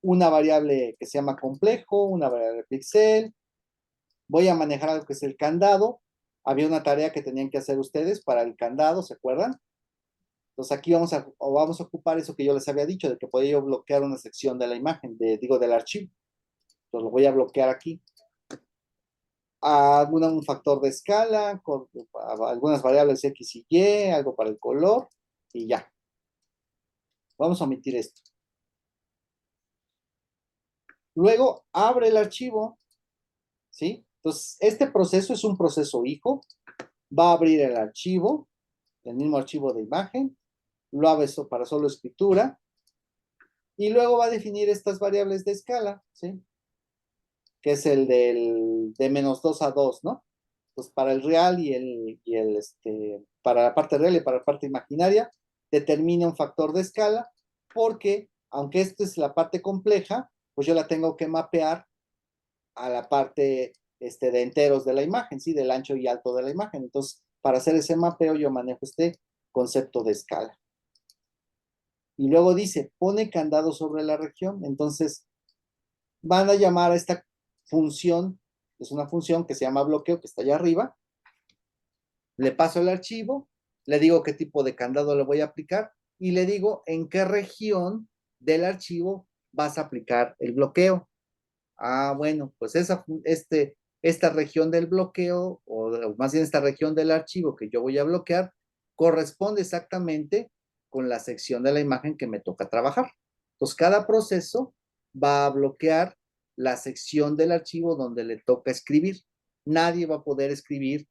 una variable que se llama complejo, una variable pixel. Voy a manejar algo que es el candado. Había una tarea que tenían que hacer ustedes para el candado, ¿se acuerdan? Entonces aquí vamos a ocupar eso que yo les había dicho, de que podía yo bloquear una sección de la imagen, del archivo. Entonces lo voy a bloquear aquí. Un factor de escala, con algunas variables X y Y, algo para el color, y ya. Vamos a omitir esto. Luego abre el archivo, ¿sí? Entonces, este proceso es un proceso hijo. Va a abrir el archivo, el mismo archivo de imagen, lo abre para solo escritura, y luego va a definir estas variables de escala, ¿sí? Que es el de -2 a 2, ¿no? pues para el real para la parte real y para la parte imaginaria, determina un factor de escala, porque aunque esta es la parte compleja, pues yo la tengo que mapear a la parte de enteros de la imagen, ¿sí? Del ancho y alto de la imagen. Entonces, para hacer ese mapeo, yo manejo este concepto de escala. Y luego dice, pone candado sobre la región. Entonces, van a llamar a esta función, es una función que se llama bloqueo, que está allá arriba. Le paso el archivo, le digo qué tipo de candado le voy a aplicar y le digo en qué región del archivo vas a aplicar el bloqueo. Ah, bueno, pues esta región del bloqueo, o más bien esta región del archivo que yo voy a bloquear, corresponde exactamente con la sección de la imagen que me toca trabajar. Entonces, cada proceso va a bloquear la sección del archivo donde le toca escribir. Nadie va a poder escribir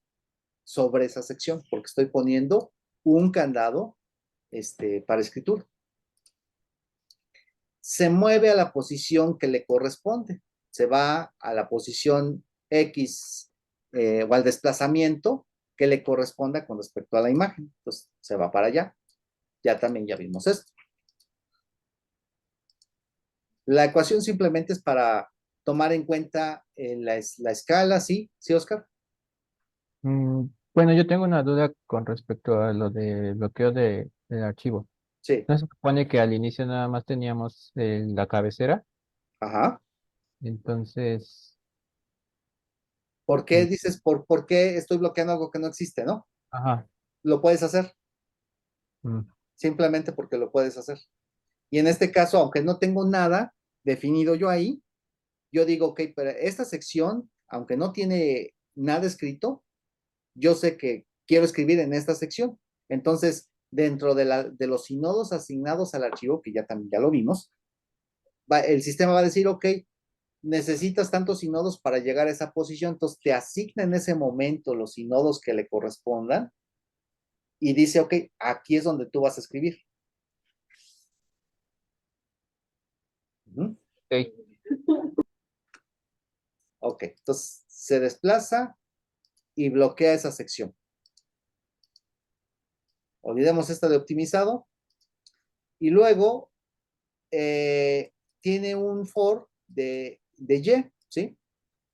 sobre esa sección porque estoy poniendo un candado para escritura. Se mueve a la posición que le corresponde. Se va a la posición X o al desplazamiento que le corresponda con respecto a la imagen. Entonces, se va para allá. Ya vimos esto. La ecuación simplemente es para tomar en cuenta la escala, ¿sí? ¿Sí, Oscar? Bueno, yo tengo una duda con respecto a lo de bloqueo del archivo. Sí. ¿No se supone que al inicio nada más teníamos la cabecera? Ajá. Entonces, ¿Por qué mm, dices, por qué estoy bloqueando algo que no existe, no? ajá. Lo puedes hacer, mm, simplemente porque lo puedes hacer. Y en este caso, aunque no tengo nada definido yo ahí, yo digo, ok, pero esta sección, aunque no tiene nada escrito, yo sé que quiero escribir en esta sección. Entonces, dentro de los sinodos asignados al archivo, que también ya lo vimos, el sistema va a decir, ok, necesitas tantos sinodos para llegar a esa posición, entonces te asigna en ese momento los sinodos que le correspondan y dice, ok, aquí es donde tú vas a escribir. ok. Ok, entonces se desplaza y bloquea esa sección. Olvidemos esta de optimizado. Y luego tiene un for de Y, ¿sí?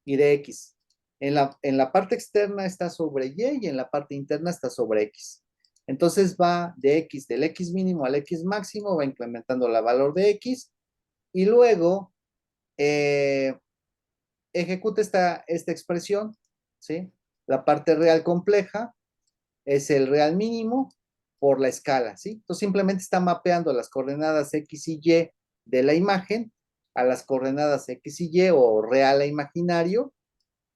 Y de X. En la parte externa está sobre Y y en la parte interna está sobre X. Entonces va de X, del X mínimo al X máximo, va incrementando la valor de X y luego ejecuta esta expresión, ¿sí? La parte real compleja es el real mínimo por la escala, ¿sí? Entonces simplemente está mapeando las coordenadas X y Y de la imagen a las coordenadas X y Y o real e imaginario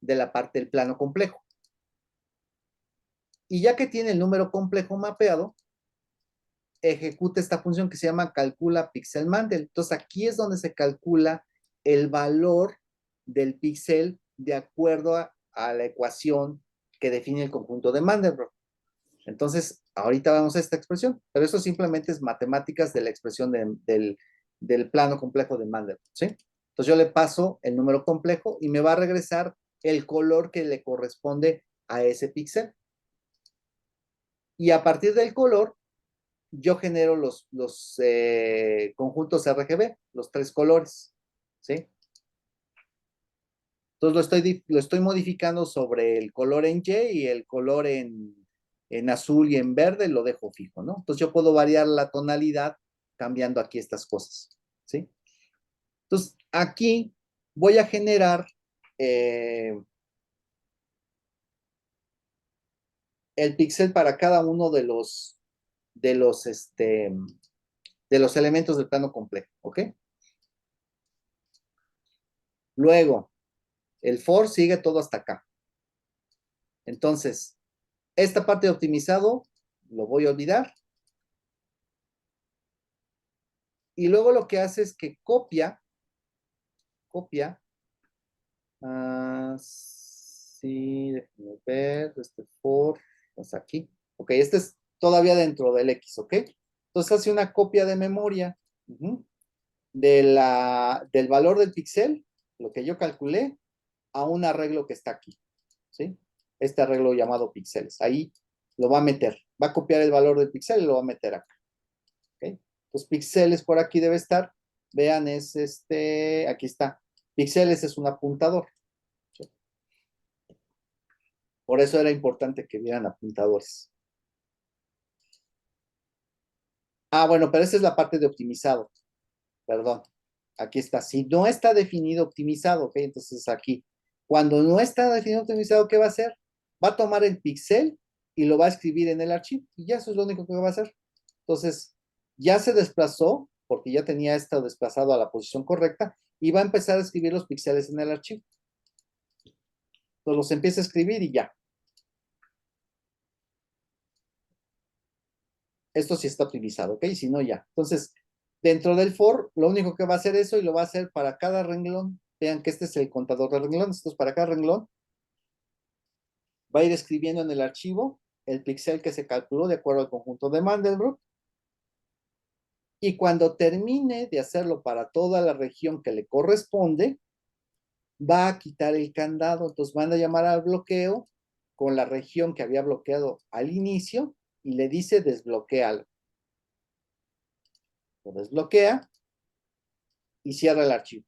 de la parte del plano complejo. Y ya que tiene el número complejo mapeado, ejecuta esta función que se llama calcula pixel Mandel. Entonces aquí es donde se calcula el valor del píxel de acuerdo a la ecuación que define el conjunto de Mandelbrot. Entonces, ahorita vamos a esta expresión, pero eso simplemente es matemáticas de la expresión del plano complejo de Mandelbrot, ¿sí? Entonces yo le paso el número complejo y me va a regresar el color que le corresponde a ese píxel. Y a partir del color, yo genero los conjuntos RGB, los 3 colores, ¿sí? Entonces lo estoy modificando sobre el color en Y y el color en azul y en verde lo dejo fijo, ¿no? Entonces yo puedo variar la tonalidad cambiando aquí estas cosas, ¿sí? Entonces aquí voy a generar el píxel para cada uno de los, este, de los elementos del plano complejo, ¿ok? Luego, el for sigue todo hasta acá. Entonces, esta parte de optimizado lo voy a olvidar. Y luego lo que hace es que copia, sí, déjenme ver, for, pues aquí. Ok, este es todavía dentro del X, ¿ok? Entonces hace una copia de memoria del valor del píxel, lo que yo calculé, a un arreglo que está aquí, ¿sí? este arreglo llamado píxeles. Ahí lo va a meter. Va a copiar el valor del píxel y lo va a meter acá. ¿Okay? Los píxeles por aquí debe estar. Vean, es aquí está. Píxeles es un apuntador. ¿Sí? Por eso era importante que vieran apuntadores. Ah, bueno, pero esa es la parte de optimizado. Perdón. Aquí está. Si no está definido optimizado, ¿ok? Entonces aquí. Cuando no está definido optimizado, ¿qué va a hacer? Va a tomar el píxel y lo va a escribir en el archivo. Y ya eso es lo único que va a hacer. Entonces, ya se desplazó, porque ya tenía esto desplazado a la posición correcta, y va a empezar a escribir los píxeles en el archivo. Entonces los empieza a escribir y ya. Esto sí está optimizado, ¿ok? Si no, ya. Entonces, dentro del for, lo único que va a hacer eso y lo va a hacer para cada renglón. Vean que este es el contador de renglones. Entonces, para cada renglón, va a ir escribiendo en el archivo el píxel que se calculó de acuerdo al conjunto de Mandelbrot. Y cuando termine de hacerlo para toda la región que le corresponde, va a quitar el candado. Entonces van a llamar al bloqueo con la región que había bloqueado al inicio y le dice desbloquealo. Lo desbloquea y cierra el archivo.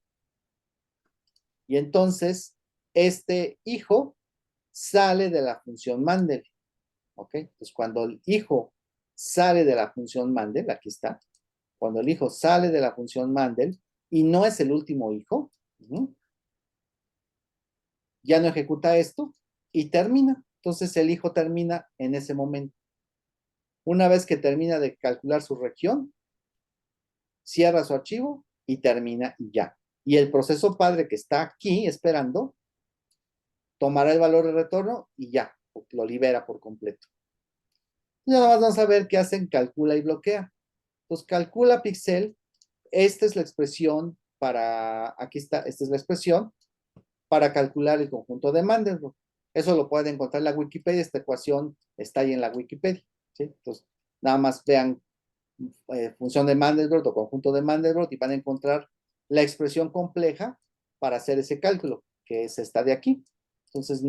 Y entonces este hijo sale de la función Mandel. ¿Ok? Entonces cuando el hijo sale de la función Mandel, aquí está, cuando el hijo sale de la función Mandel y no es el último hijo, ya no ejecuta esto y termina. Entonces el hijo termina en ese momento. Una vez que termina de calcular su región, cierra su archivo y termina y ya. Y el proceso padre que está aquí esperando, tomará el valor de retorno y ya, lo libera por completo. Y nada más vamos a ver qué hacen, calcula y bloquea. Entonces calcula píxel, esta es la expresión para, aquí está, esta es la expresión para calcular el conjunto de Mandelbrot. Eso lo pueden encontrar en la Wikipedia, esta ecuación está ahí en la Wikipedia. ¿Sí? Entonces, nada más vean función de Mandelbrot o conjunto de Mandelbrot y van a encontrar la expresión compleja para hacer ese cálculo, que es esta de aquí. Entonces, ya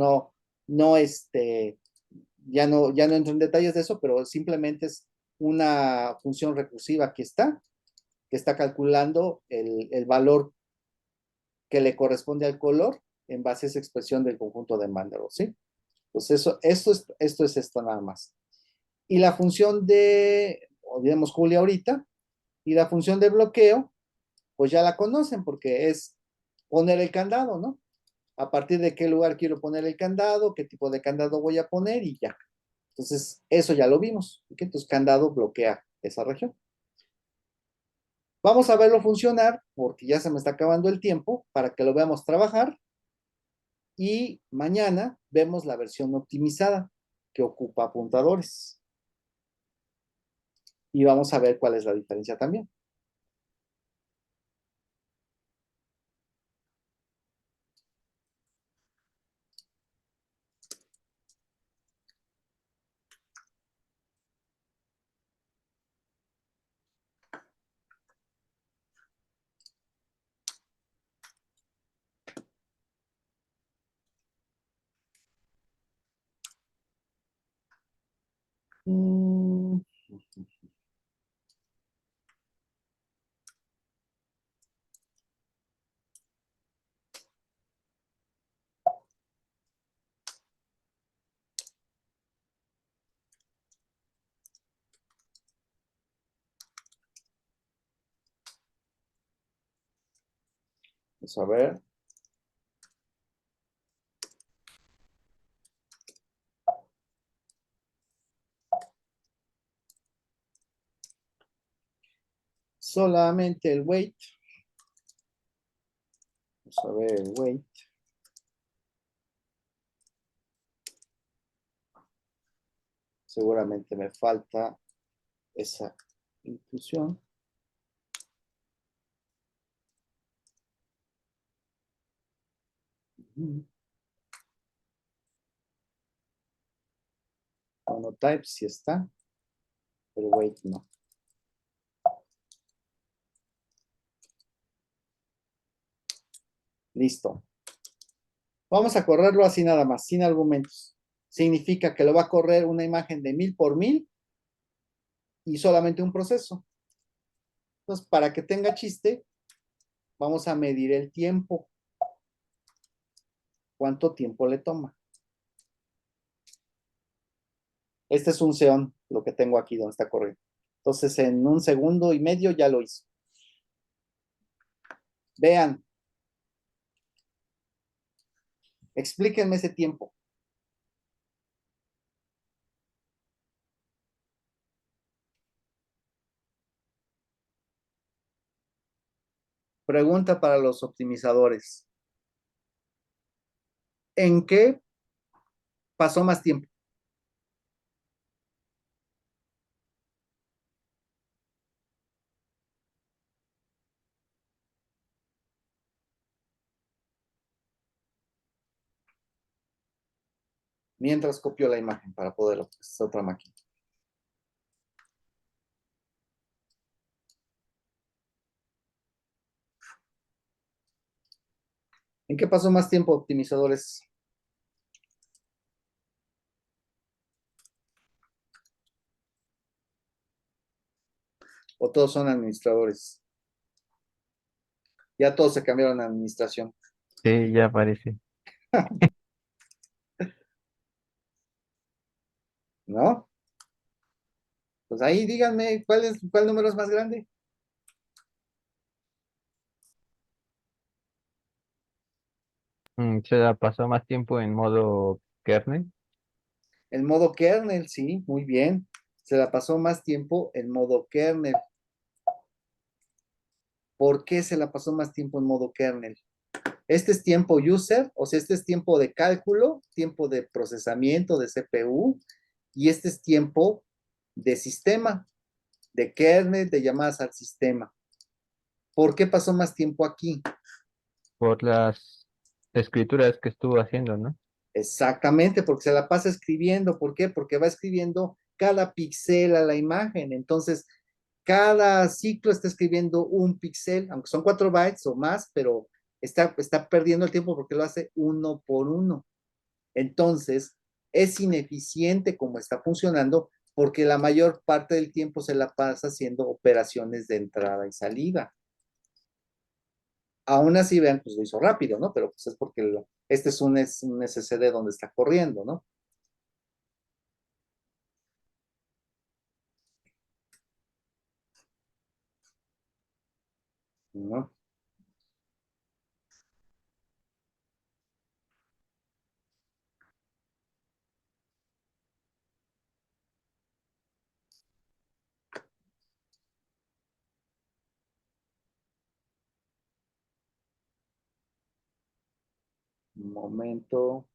no entro en detalles de eso, pero simplemente es una función recursiva que está calculando el valor que le corresponde al color en base a esa expresión del conjunto de Mandelbrot, ¿sí? Pues esto es esto nada más. Y la función olvidemos Julia ahorita, y la función de bloqueo, pues ya la conocen porque es poner el candado, ¿no? A partir de qué lugar quiero poner el candado, qué tipo de candado voy a poner y ya. Entonces, eso ya lo vimos. ¿Okay? Entonces, candado bloquea esa región. Vamos a verlo funcionar porque ya se me está acabando el tiempo para que lo veamos trabajar. Y mañana vemos la versión optimizada que ocupa apuntadores. Y vamos a ver cuál es la diferencia también. Mm. Vamos a ver. Solamente el weight. Vamos a ver el weight. Seguramente me falta esa inclusión. Monotype sí está, pero weight no. Listo. Vamos a correrlo así nada más, sin argumentos. significa que lo va a correr una imagen de 1000 por 1000 y solamente un proceso. Entonces, para que tenga chiste, vamos a medir el tiempo. ¿Cuánto tiempo le toma? Este es un Xeon, lo que tengo aquí donde está corriendo. Entonces, en 1,5 segundos ya lo hizo. Vean. Explíquenme ese tiempo. Pregunta para los optimizadores. ¿En qué pasó más tiempo? Mientras copió la imagen para poderlo. Es otra máquina. ¿En qué pasó más tiempo, optimizadores? ¿O todos son administradores? Ya todos se cambiaron a administración, Sí, ya aparece. ¿no? Pues ahí díganme, ¿cuál número es más grande? Se la pasó más tiempo en modo kernel. El modo kernel, sí, muy bien. Se la pasó más tiempo en modo kernel. ¿Por qué se la pasó más tiempo en modo kernel? Este es tiempo user, o sea, este es tiempo de cálculo, tiempo de procesamiento de CPU, y este es tiempo de sistema, de kernel, de llamadas al sistema. ¿Por qué pasó más tiempo aquí? Por las escrituras que estuvo haciendo, ¿no? Exactamente, porque se la pasa escribiendo. ¿Por qué? Porque va escribiendo cada píxel a la imagen. Entonces, cada ciclo está escribiendo un píxel, aunque son 4 bytes o más, pero está perdiendo el tiempo porque lo hace uno por uno. Entonces, es ineficiente como está funcionando porque la mayor parte del tiempo se la pasa haciendo operaciones de entrada y salida. Aún así, vean, pues lo hizo rápido, ¿no? Pero pues es porque este es un SSD donde está corriendo, ¿no? ¿No? Un momento.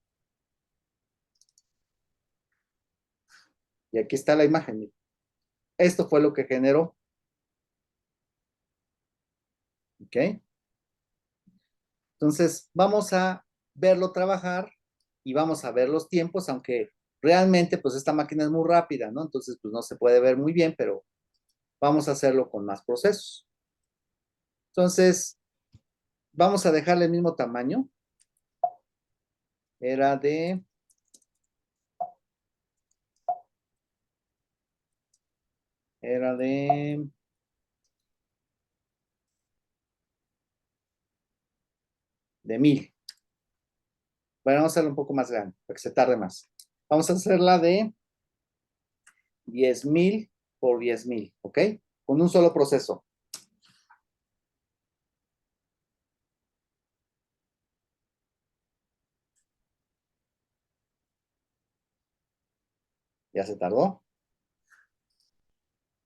Y aquí está la imagen. Esto fue lo que generó. ¿Ok? Entonces, vamos a verlo trabajar y vamos a ver los tiempos, aunque realmente, pues esta máquina es muy rápida, ¿no? Entonces, pues no se puede ver muy bien, pero vamos a hacerlo con más procesos. Entonces, vamos a dejarle el mismo tamaño. Era de 1000. Bueno, vamos a hacerla un poco más grande, para que se tarde más. Vamos a hacerla de 10,000 por 10,000, ¿ok? Con un solo proceso. Ya se tardó.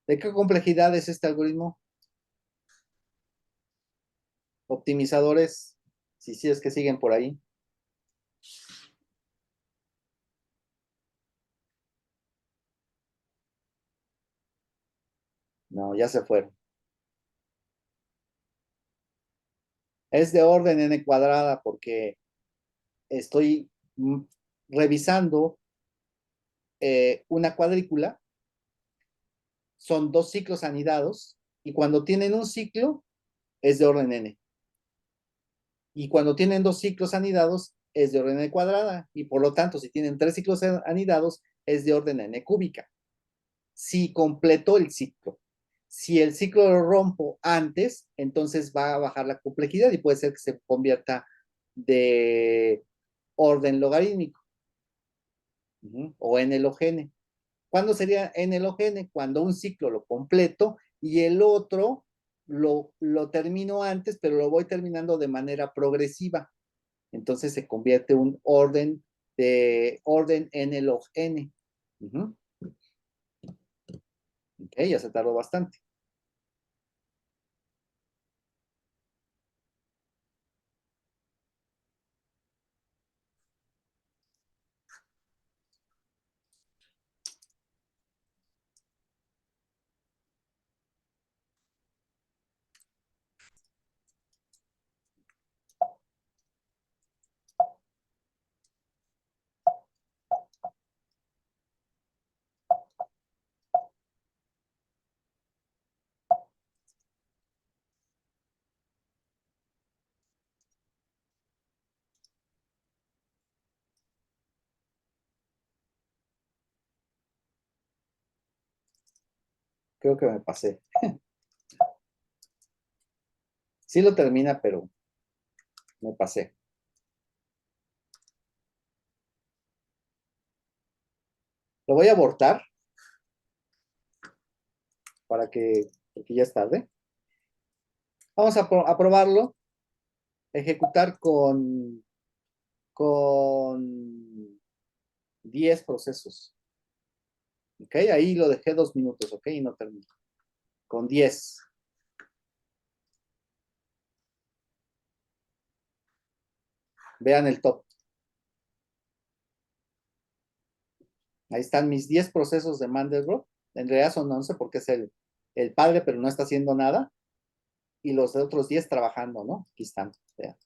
¿De qué complejidad es este algoritmo? Optimizadores, si es que siguen por ahí. No, ya se fueron. Es de orden n cuadrada porque estoy revisando una cuadrícula. Son 2 ciclos anidados y cuando tienen un ciclo es de orden n. Y cuando tienen 2 ciclos anidados es de orden n cuadrada y por lo tanto, si tienen 3 ciclos anidados, es de orden n cúbica. Si completó el ciclo. Si el ciclo lo rompo antes, entonces va a bajar la complejidad y puede ser que se convierta de orden logarítmico o n log n. ¿Cuándo sería n log n? Cuando un ciclo lo completo y el otro lo termino antes, pero lo voy terminando de manera progresiva. Entonces se convierte un orden de orden n log n. Ok, ya se tardó bastante. Creo que me pasé. Sí lo termina, pero me pasé. Lo voy a abortar porque ya es tarde. Vamos a probarlo, ejecutar con 10 procesos. Ok, ahí lo dejé 2 minutos, ok, y no termino. Con 10. Vean el top. Ahí están mis 10 procesos de Mandelbrot. En realidad son 11 porque es el padre, pero no está haciendo nada. Y los de otros 10 trabajando, ¿no? Aquí están. Vean.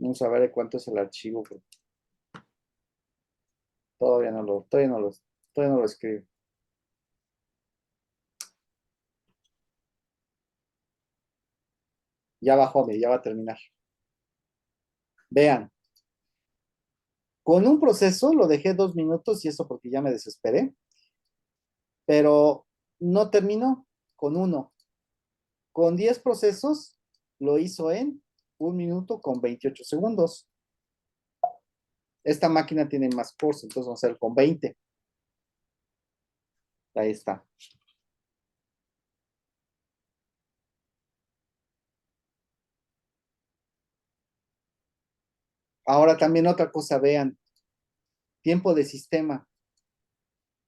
Vamos a ver cuánto es el archivo. Todavía no lo escribo. Ya bajó, ya va a terminar. Vean, con un proceso lo dejé 2 minutos y eso porque ya me desesperé, pero no terminó con uno. Con 10 procesos lo hizo en 1 minuto con 28 segundos. Esta máquina tiene más cores, entonces vamos a hacer con 20. Ahí está. Ahora también otra cosa, vean, tiempo de sistema.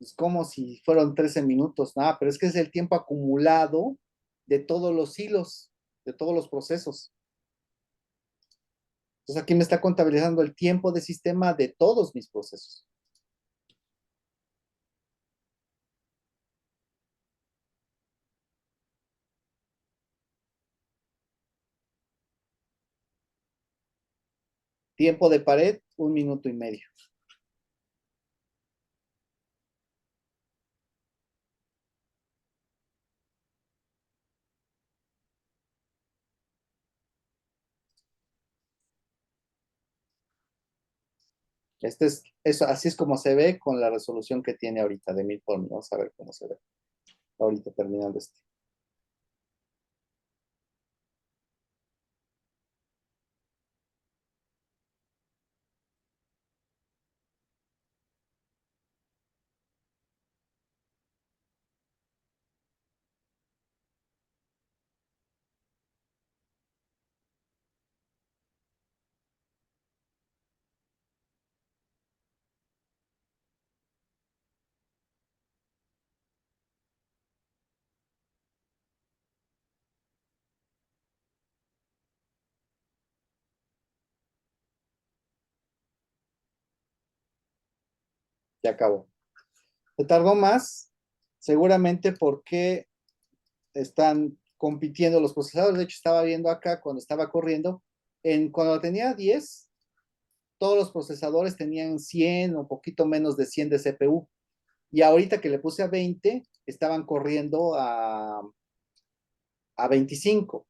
Es como si fueron 13 minutos, nada, pero es que es el tiempo acumulado de todos los hilos, de todos los procesos. Entonces aquí me está contabilizando el tiempo de sistema de todos mis procesos. Tiempo de pared, 1 minuto y medio. Así es como se ve con la resolución que tiene ahorita de 1000 por 1000. Vamos a ver cómo se ve ahorita terminando este. ya acabó. Se tardó más, seguramente porque están compitiendo los procesadores. De hecho, estaba viendo acá cuando estaba corriendo, cuando tenía 10, todos los procesadores tenían 100 o poquito menos de 100 de CPU. Y ahorita que le puse a 20, estaban corriendo a 25.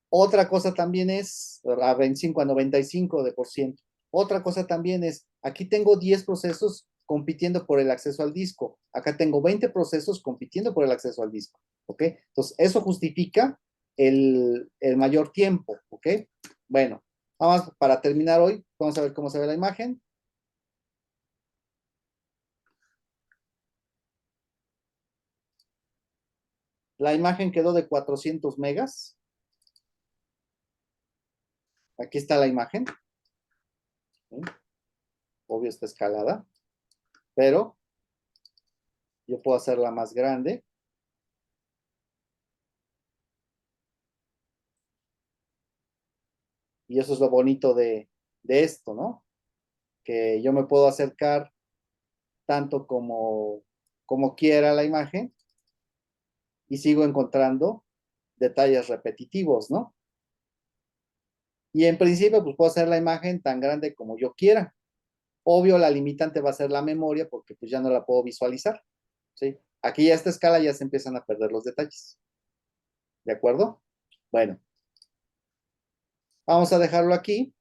Otra cosa también es, a 25, a 95 de por ciento. Otra cosa también es, aquí tengo 10 procesos compitiendo por el acceso al disco. Acá tengo 20 procesos compitiendo por el acceso al disco. ¿Ok? Entonces, eso justifica el mayor tiempo. ¿Ok? Bueno, vamos para terminar hoy. Vamos a ver cómo se ve la imagen. La imagen quedó de 400 megas. Aquí está la imagen. ¿Sí? Obvio está escalada, pero yo puedo hacerla más grande. Y eso es lo bonito de esto, ¿no? Que yo me puedo acercar tanto como quiera a la imagen y sigo encontrando detalles repetitivos, ¿no? Y en principio, pues puedo hacer la imagen tan grande como yo quiera. Obvio, la limitante va a ser la memoria porque pues ya no la puedo visualizar, ¿sí? Aquí ya a esta escala ya se empiezan a perder los detalles. ¿De acuerdo? Bueno, vamos a dejarlo aquí.